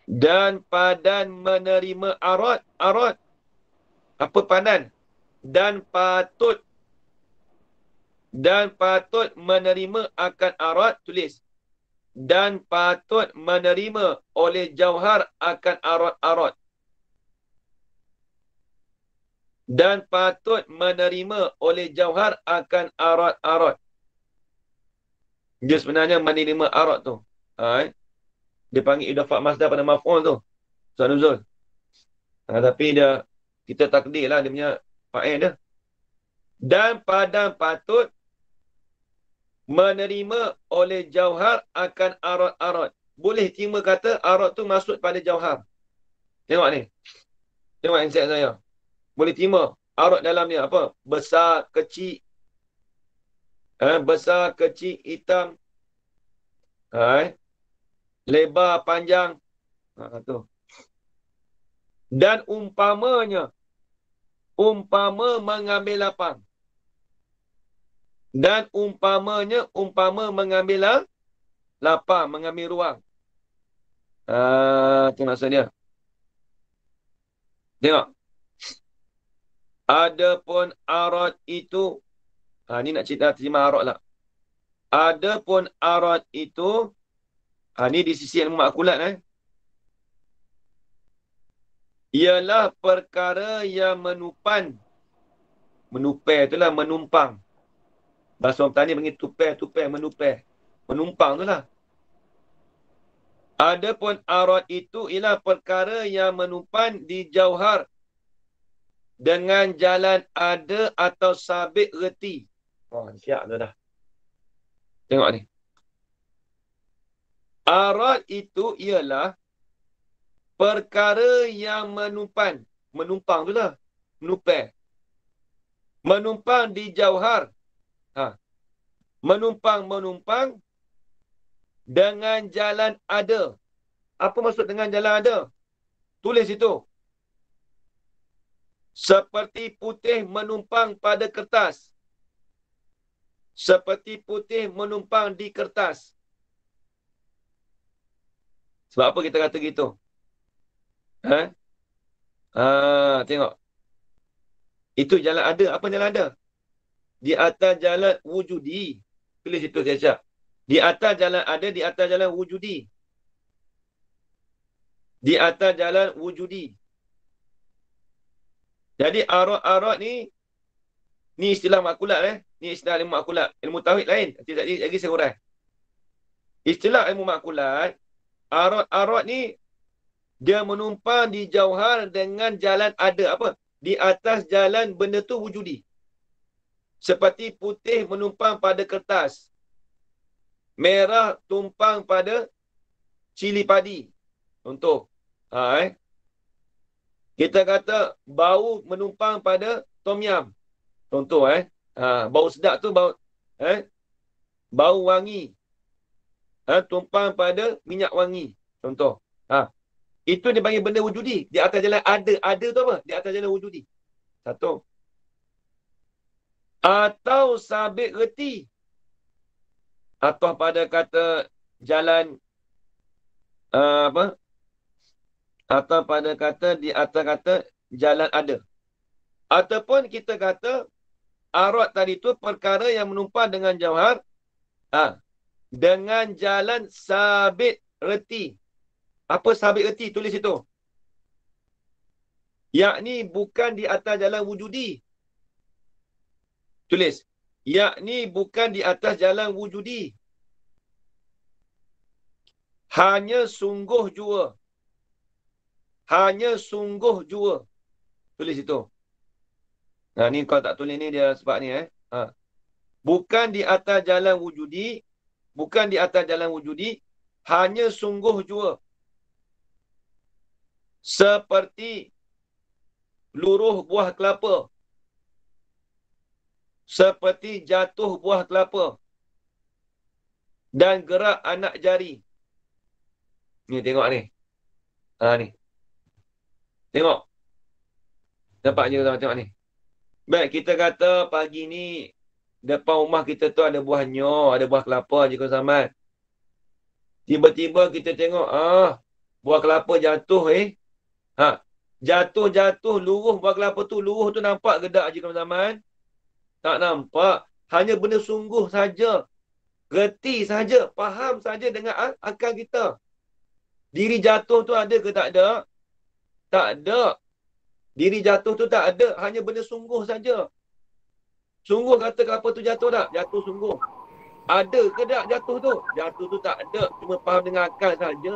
dan padan menerima arat. Apa padan? Dan patut menerima akan arat, tulis. Dan patut menerima oleh jauhar akan arat-arat. Dan patut menerima oleh jauhar akan arat-arat. Dia sebenarnya menerima arat tu. Dia panggil idafat masdar pada maf'ul tu. Sanuzul. Tapi kita takdirlah dia punya fa'il dia. Dan padan patut menerima oleh jauhar akan arat-arat. Boleh terima kata arat tu masuk pada jauhar. Tengok ni. Tengok handset saya. Boleh terima arat dalam ni apa? Besar, kecil. Besar, kecil, hitam. Lebar, panjang. Tu. Dan umpama mengambil lapang. Dan umpamanya, umpama mengambil lapang, mengambil ruang. Itu maksud dia. Tengok. Adapun arad itu, ni nak cerita terjemah arad lah. Adapun arad itu, ni di sisi ilmu makulat ialah perkara yang menupan. Menupai itulah menumpang. Bahasa orang Petani panggil tupai, menupai. Menumpang itulah. Adapun arad itu ialah perkara yang menumpan di jauhar dengan jalan ada atau sabit reti. Siap tu dah. Tengok ni. Arad itu ialah perkara yang menumpan. Menumpang tu lah. Menupai. Menumpang di jauhar. Menumpang dengan jalan ada. Apa maksud dengan jalan ada? Tulis itu. Seperti putih menumpang pada kertas. Seperti putih menumpang di kertas. Sebab apa kita kata gitu? Tengok. Itu jalan ada. Apa jalan ada? Di atas jalan wujudi. Tulis itu siap-siap. Di atas jalan ada, di atas jalan wujudi. Di atas jalan wujudi. Jadi arad ni istilah makulat Ni istilah ilmu makulat. Ilmu tauhid lain. Nanti lagi saya urai. Istilah ilmu makulat, arad ni dia menumpang di jauhar dengan jalan ada. Apa? Di atas jalan benda tu wujudi. Seperti putih menumpang pada kertas. Merah tumpang pada cili padi. Contoh. Kita kata bau menumpang pada tom yam. Contoh bau sedap tu bau wangi. Tumpang pada minyak wangi. Contoh. Itu dia panggil benda wujudi. Di atas jalan ada. Ada tu apa? Di atas jalan wujudi. Satu. Atau sabit reti. Atau pada kata jalan atau pada kata di atas kata jalan ada. Ataupun kita kata arad tadi tu perkara yang menumpang dengan jauhar dengan jalan sabit reti. Apa sabit reti? Tulis itu. Yakni bukan di atas jalan wujudi. Tulis. Yakni bukan di atas jalan wujudi. Hanya sungguh jua. Hanya sungguh jua. Tulis itu. Ni kalau tak tulis ni dia sebab ni Bukan di atas jalan wujudi. Bukan di atas jalan wujudi. Hanya sungguh jua. Seperti luruh buah kelapa. Seperti jatuh buah kelapa. Dan gerak anak jari. Ni tengok ni. Ni. Tengok. Nampak je tuan tengok ni. Baik, kita kata pagi ni depan rumah kita tu ada buah nyor, ada buah kelapa je kau Samad. Tiba-tiba kita tengok buah kelapa jatuh Jatuh luruh buah kelapa tu, luruh tu nampak gedak je kau Samad. Tak nampak. Hanya benda sungguh saja. Reti saja, faham saja dengan akal kita. Diri jatuh tu ada ke tak ada? Tak ada. Diri jatuh tu tak ada. Hanya benda sungguh saja. Sungguh kata kelapa tu jatuh tak? Jatuh sungguh. Ada ke tak jatuh tu? Jatuh tu tak ada. Cuma faham dengan akal saja.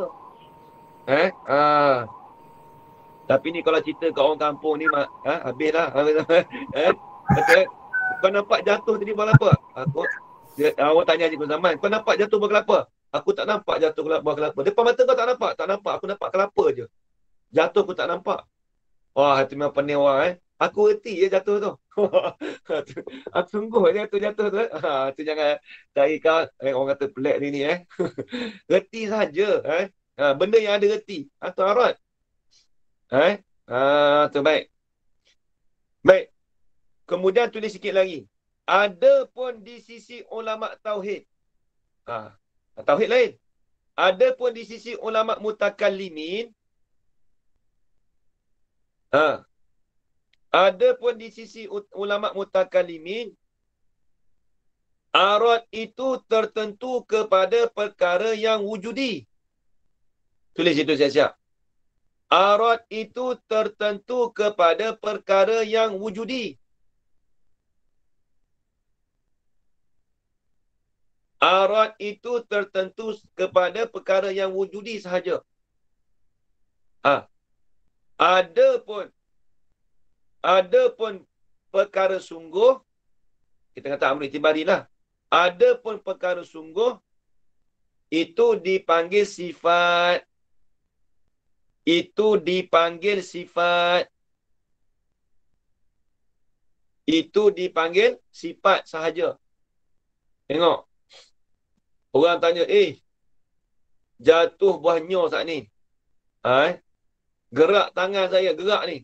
Tapi ni kalau cerita kat orang kampung ni, habislah. Betul? Kau nampak jatuh tadi buah kelapa? Orang tanya Cikgu Zaman, kau nampak jatuh buah kelapa? Aku tak nampak jatuh buah kelapa. Depan mata kau tak nampak? Tak nampak. Aku nampak kelapa je. Jatuh aku tak nampak. Wah, itu memang pening orang. Aku reti je jatuh tu. Aku sungguh jatuh tu. Tu jangan cari kau. Orang kata pelik ni. Reti saja. Benda yang ada reti. Itu arad. Tu baik. Baik. Kemudian tulis sikit lagi. ada pun di sisi ulama tauhid. Tauhid lain. Ada pun di sisi ulama mutakallimin. Ada pun di sisi ulama mutakallimin, arad itu tertentu kepada perkara yang wujudi. Tulis itu siap-siap. Arad itu tertentu kepada perkara yang wujudi. Arad itu tertentu kepada perkara yang wujudi sahaja. Ada pun perkara sungguh, kita kata amr itibari lah. Ada pun perkara sungguh, itu dipanggil sifat. Itu dipanggil sifat. Itu dipanggil sifat sahaja. Tengok. Orang tanya, jatuh buah nyor saat ni. Gerak tangan saya, gerak ni.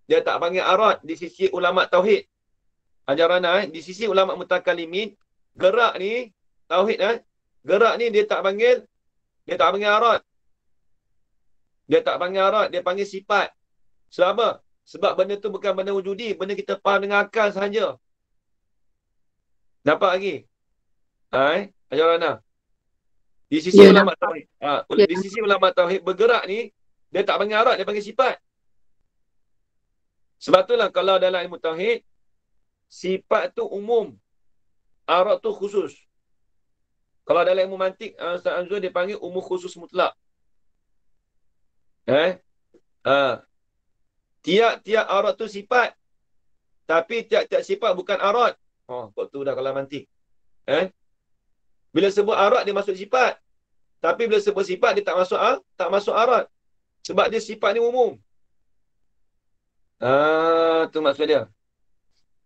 Dia tak panggil arad di sisi ulama tauhid. Ajaran di sisi ulama mutakallimin, gerak ni tauhid gerak ni dia tak panggil arad. Dia tak panggil arad, dia panggil sifat. Sebab apa? Sebab benda tu bukan benda wujudi, benda kita faham dengan akal sahaja. Dapat lagi? Ajaran di sisi ulama tauhid. Di sisi ulama tauhid bergerak ni, dia tak panggil arad, dia panggil sifat. Sebab itulah kalau dalam ilmu tauhid, sifat tu umum, arad tu khusus. Kalau dalam ilmu mantik, Ustaz Azul dia panggil umum khusus mutlak. Tiap-tiap arad tu sifat, tapi tiap-tiap sifat bukan arad. Kok tu dah kalau mantik. Bila sebut arad dia masuk sifat. Tapi bila sebut sifat dia tak masuk arad. Sebab dia sifat ni umum. Tu maksud dia.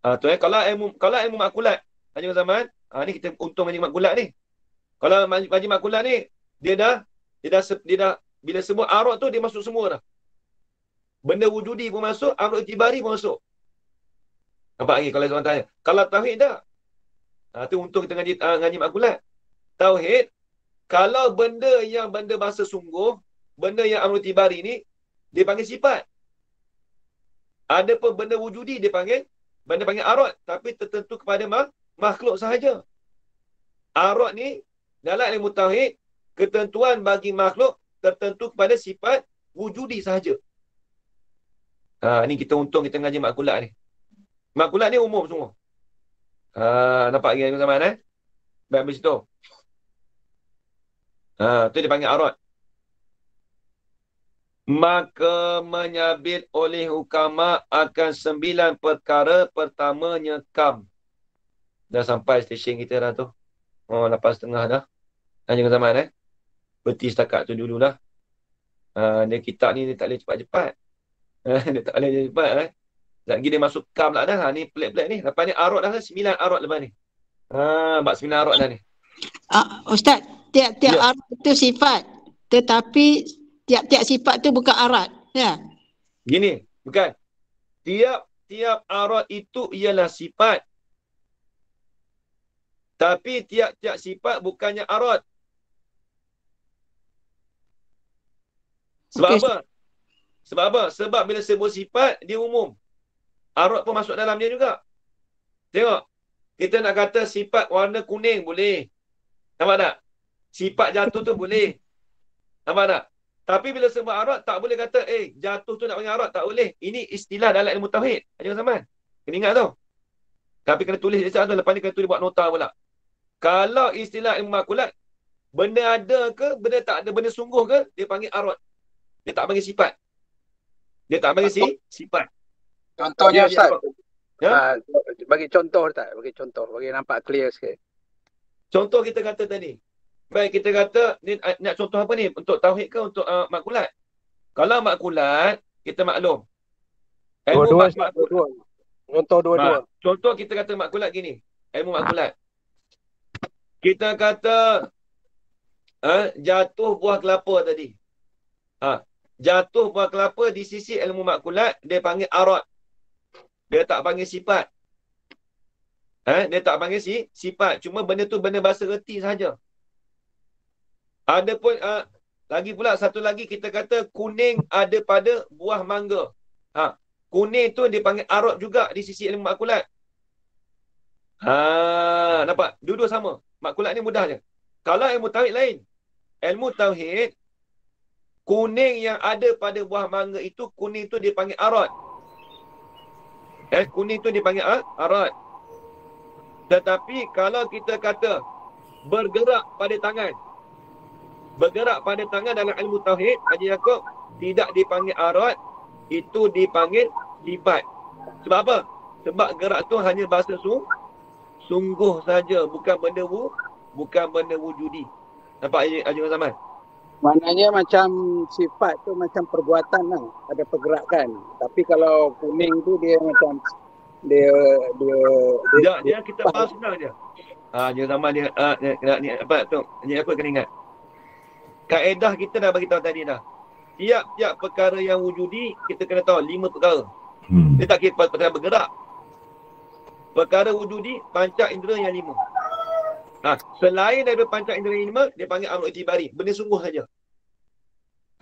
Kalau ilmu makulat, Haji Zaman, ni kita untung Haji Makulat ni. Kalau Haji Makulat ni, dia dah bila sebut arad tu dia masuk semua dah. Benda wujudi pun masuk, arad itibari pun masuk. Nampak lagi kalau orang tanya. Kalau tauhid dah. Tu untung kita ngaji makulat. Tauhid, kalau benda bahasa sungguh, benda yang amr itibari ni, dia panggil sifat. Ada pun benda wujudi dia panggil arad, tapi tertentu kepada makhluk sahaja. Arad ni dalam ilmu tauhid, ketentuan bagi makhluk tertentu kepada sifat wujudi sahaja. Ni kita untung kita ngaji makulat ni. Makulat ni umum semua. Nampak lagi zaman baik habis tu. Tu dia panggil arad. Maka menyabit oleh hukama akan 9 perkara, pertamanya kam. Dah sampai stesen kita dah tu. 8:30 dah. Hanya zaman berhenti setakat tu dululah. Dia kitab ni dia tak boleh cepat-cepat. Dia tak boleh cepat lagi dia masuk kam lah dah. Ni pelik-pelik ni. Lepas ni arad dah 9 arad lepas ni. Bab 9 arad dah ni. Ustaz, tiap-tiap arad itu sifat. Tetapi tiap-tiap sifat tu bukan arad. Ya. Gini, bukan. Tiap-tiap arad itu ialah sifat. Tapi tiap-tiap sifat bukannya arad. Sebab apa? Sebab bila sebut sifat, dia umum. Arad pun masuk dalam dia juga. Tengok. Kita nak kata sifat warna kuning boleh. Nampak tak? Sifat jatuh tu boleh. Nampak tak? Tapi bila sebut arad, tak boleh kata, jatuh tu nak panggil arad. Tak boleh. Ini istilah dalam ilmu tauhid. Jangan zaman. Kena ingat tu. Tapi kena tulis dia tu. Lepas ni kena tulis buat nota pula. Kalau istilah ilmu makulat, benda ada ke, benda tak ada, benda sungguh ke, dia panggil arad. Dia tak panggil sifat. Dia tak panggil sifat. Contohnya Ustaz. Ya? Bagi contoh Ustaz. Bagi contoh. Bagi nampak clear sikit. Contoh kita kata tadi. Baik, kita kata, ni nak contoh apa ni? Untuk tauhid ke untuk makulat? Kalau makulat, kita maklum. Dua-dua. Contoh dua-dua. Contoh kita kata makulat gini. Ilmu makulat. Kita kata jatuh buah kelapa tadi. Jatuh buah kelapa di sisi ilmu makulat, dia panggil arad. Dia tak panggil sifat. Dia tak panggil sifat. Cuma benda tu benda bahasa reti sahaja. Ada pun lagi pula satu lagi kita kata kuning ada pada buah mangga. Kuning tu dipanggil arad juga di sisi ilmu makulat. Nampak? Dua-dua sama. Makulat ni mudah je. Kalau ilmu tauhid lain. Ilmu tauhid, kuning yang ada pada buah mangga itu, kuning tu dipanggil arad. Kuning tu dipanggil arad. Tetapi kalau kita kata bergerak pada tangan. Bergerak pada tangan dalam ilmu tauhid, Haji Yaakob, tidak dipanggil arad, itu dipanggil sifat. Sebab apa? Sebab gerak tu hanya bahasa sungguh saja, bukan benda wujudi. Nampak Haji Zaman? Maknanya macam sifat tu macam perbuatan lah. Ada pergerakan. Tapi kalau kuning tu dia macam dia kita faham senang je. Haji Zaman dia apa tu? Apa kena ingat? Kaedah kita dah bagi tahu tadi dah. Tiap-tiap perkara yang wujudi kita kena tahu 5 perkara. Dia tak kira perkara bergerak. Perkara wujudi panca indera yang 5. Selain daripada panca indera yang 5, dia panggil amrul itibari. Benda sungguh saja.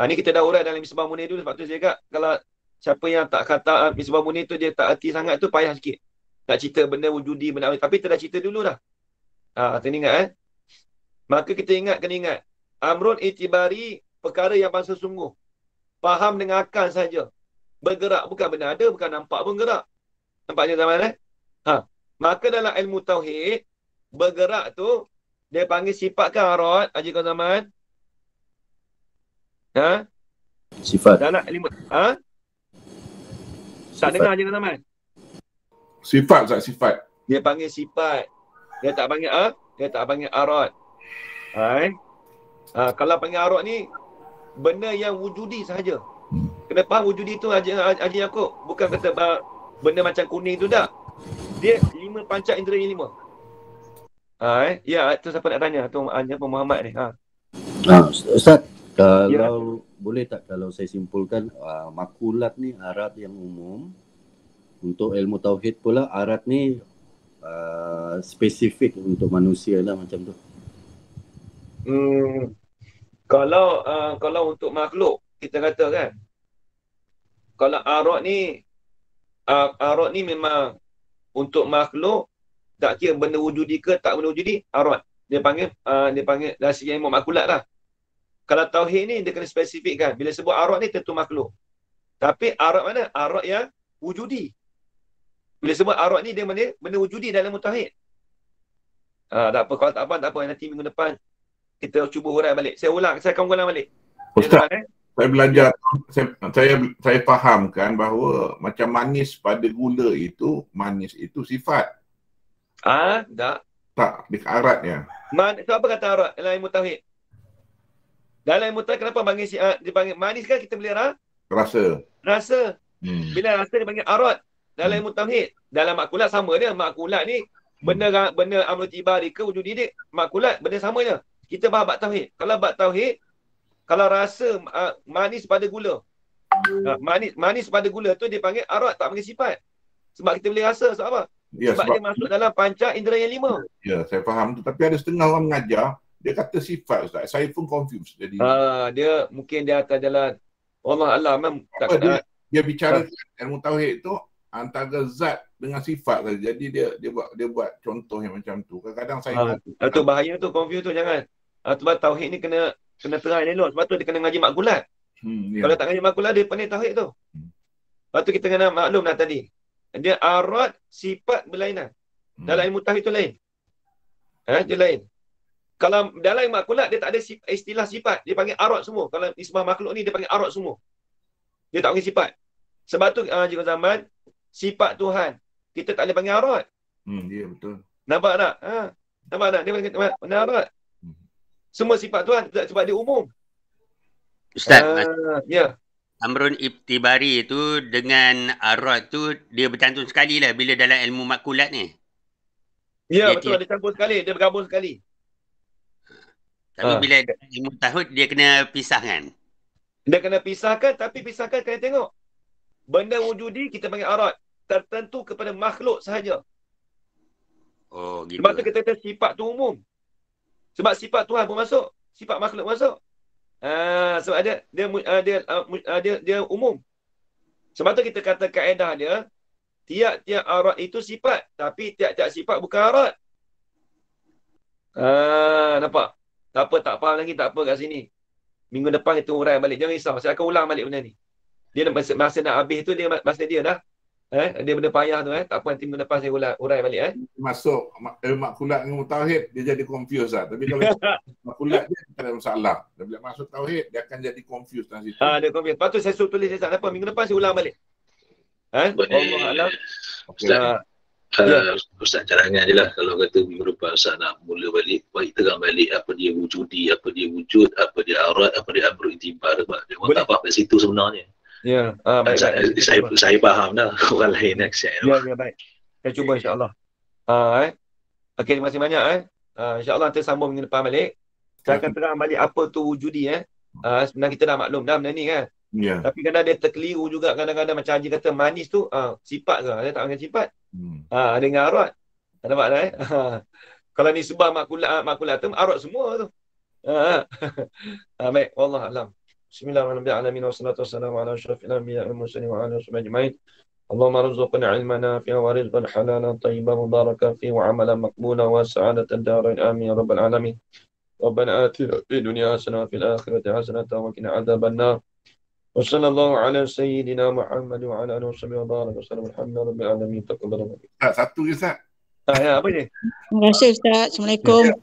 Ni kita dah urai dalam Misbah Munir dulu. Sebab tu saya kata, kalau siapa yang tak kata Misbah Munir tu dia tak erti sangat tu, payah sikit. Nak cerita benda wujudi, benda tapi kita dah cerita dulu dah. Kita ingat Maka kita kena ingat. Amrul itibari, perkara yang bahasa sungguh. Faham dengan akal saja. Bergerak, bukan benda ada, bukan nampak pun gerak. Nampaknya zaman Maka dalam ilmu tauhid, bergerak tu dia panggil sifat ke arad, Haji Kau Zaman? Sifat. Dalam ilmu tak dengar Haji Kau Zaman? Sifat. Dia panggil sifat. Dia tak panggil arad. Kalau panggil arad ni benda yang wujudi sahaja. Kena faham wujudi tu Haji Yaakob, bukan kata benda macam kuning tu tak. Dia 5 panca indera yang 5. Ya, tu siapa nak tanya? Tu Muhammad ni. Ustaz, kalau boleh tak kalau saya simpulkan, makulat ni arad yang umum, untuk ilmu tauhid pula arad ni spesifik untuk manusia lah macam tu. Kalau untuk makhluk kita kata kan, kalau arad ni memang untuk makhluk, tak kira benda wujudi ke tak benda wujudi, arad. Dia panggil dari segi ilmu makulat lah. Kalau tauhid ni dia kena spesifikkan. Bila sebut arad ni tentu makhluk. Tapi arad mana? Arad yang wujudi. Bila sebut arad ni dia benda wujudi dalam ilmu tauhid. Tak apa, kalau tak apa, nanti minggu depan kita cuba urai balik. Saya akan ulang balik. Ustaz, saya belajar, saya fahamkan bahawa macam manis pada gula itu, manis itu sifat. Tak. Tak, dia aratnya. So apa kata arad dalam ilmu tauhid? Dalam ilmu tauhid kenapa dipanggil manis kan kita boleh rasa. Bila rasa dipanggil arad. Dalam ilmu tauhid, dalam makulat sama dia. Makulat ni benda amrul itibari ke wujudi dia, makulat benda sama je. Kita bahas bab tauhid. Kalau bab tauhid, kalau rasa manis pada gula. Manis pada gula tu dia panggil arad, tak panggil sifat. Sebab kita boleh rasa. Sebab apa? Ya, sebab dia masuk dalam panca indera yang 5. Ya, saya faham tu. Tapi ada setengah orang mengajar, dia kata sifat, Ustaz. Saya pun confused. Jadi dia mungkin dia atas jalan Allah Alam. Dia bicara ilmu tauhid tu antara zat dengan sifat saja. Jadi dia buat contoh yang macam tu. Kadang-kadang saya tu bahaya tu, confuse tu, jangan. Sebab tauhid ni kena terang elok. Sebab tu dia kena ngaji makulat. Kalau tak ngaji makulat, dia pandai tauhid tu. Lepas tu kita kena maklum dah tadi. Dia arad sifat berlainan. Dalam ilmu tauhid tu lain. Dia lain. Kalau dalam ilmu makulat, dia tak ada istilah sifat. Dia panggil arad semua. Kalau ismah makhluk ni, dia panggil arad semua. Dia tak panggil sifat. Sebab tu Haji Zaman, sifat Tuhan kita tak boleh panggil arad. Ya, betul. Nampak tak? Nampak tak? Dia panggil arad. Semua sifat Tuhan sebab dia umum. Ustaz, ya. Amrun Ibtibari tu dengan arad tu dia bercantum sekali lah bila dalam ilmu makulat ni. Ya, betul. Dia campur sekali. Dia bergabung sekali. Tapi bila ilmu tauhid dia kena pisahkan. Dia kena pisahkan, tapi pisahkan kena tengok. Benda wujudi kita panggil arad. Tertentu kepada makhluk sahaja. Oh, gitu. Sebab tu kita kata sifat tu umum. Sebab sifat Tuhan pun masuk, sifat makhluk masuk. Sebab dia umum. Sebab tu kita kata kaedah dia, tiap-tiap arat itu sifat, tapi tiap-tiap sifat bukan arat. Nampak? Tak apa, tak faham lagi, tak apa kat sini. Minggu depan kita urai balik. Jangan risau, saya akan ulang balik benda ni. Dia masa nak habis tu, dia masa dia dah. Dia benda payah tu. Tak apa, nanti minggu depan saya urai balik. Masuk makulat dengan tauhid, dia jadi confused lah. Tapi kalau makulat dia tak ada masalah. Dia bila masuk tauhid, dia akan jadi confused dalam situ. Dia confused. Lepas tu saya suruh tulis, tak apa, minggu depan saya ulang balik. Allah Alam. Ustaz cadangan je lah. Kalau kata minggu depan Ustaz nak mula balik, baik terang balik apa dia wujudi, apa dia wujud, apa dia aurat, apa dia amrul intibar. Sebab dia orang tak faham kat situ sebenarnya. Ya, baik. Saya faham dah. Orang lain nak share. Ya, baik. Saya cuba insyaAllah. Okey, terima kasih banyak. InsyaAllah nanti sambung minggu depan balik. Saya akan terang balik apa tu wujudi. Sebenarnya kita dah maklum dah benda ni kan. Ya. Tapi kadang dia terkeliru juga. Kadang-kadang macam Haji kata manis tu sifat ke? Dia tak panggil sifat. Dengan arat. Nampak tak Kalau ni sebab makulat tu arat semua tu. Baik, wallah alam. Bismillahirrahmanirrahim. Wassalatu wassalamu ala asyrafil anbiya'i wal mursalin wa ala alihi ajma'in. Allahumma arzuqna ilman nafi'an wa rizqan halalan tayyiban mubarakan fihi wa amalan maqbulan wa sa'adatan darain amin ya rabbal alamin. Rabbana atina fid dunya hasanah wa fil akhirati hasanah wa qina adzabannar. Wa sallallahu ala sayyidina Muhammad wa ala alihi wa baraka wa sallam. Alhamdulillahi rabbil alamin. Taqabbal. Satu je Ustaz. Apa ni? Terima kasih Ustaz. Assalamualaikum.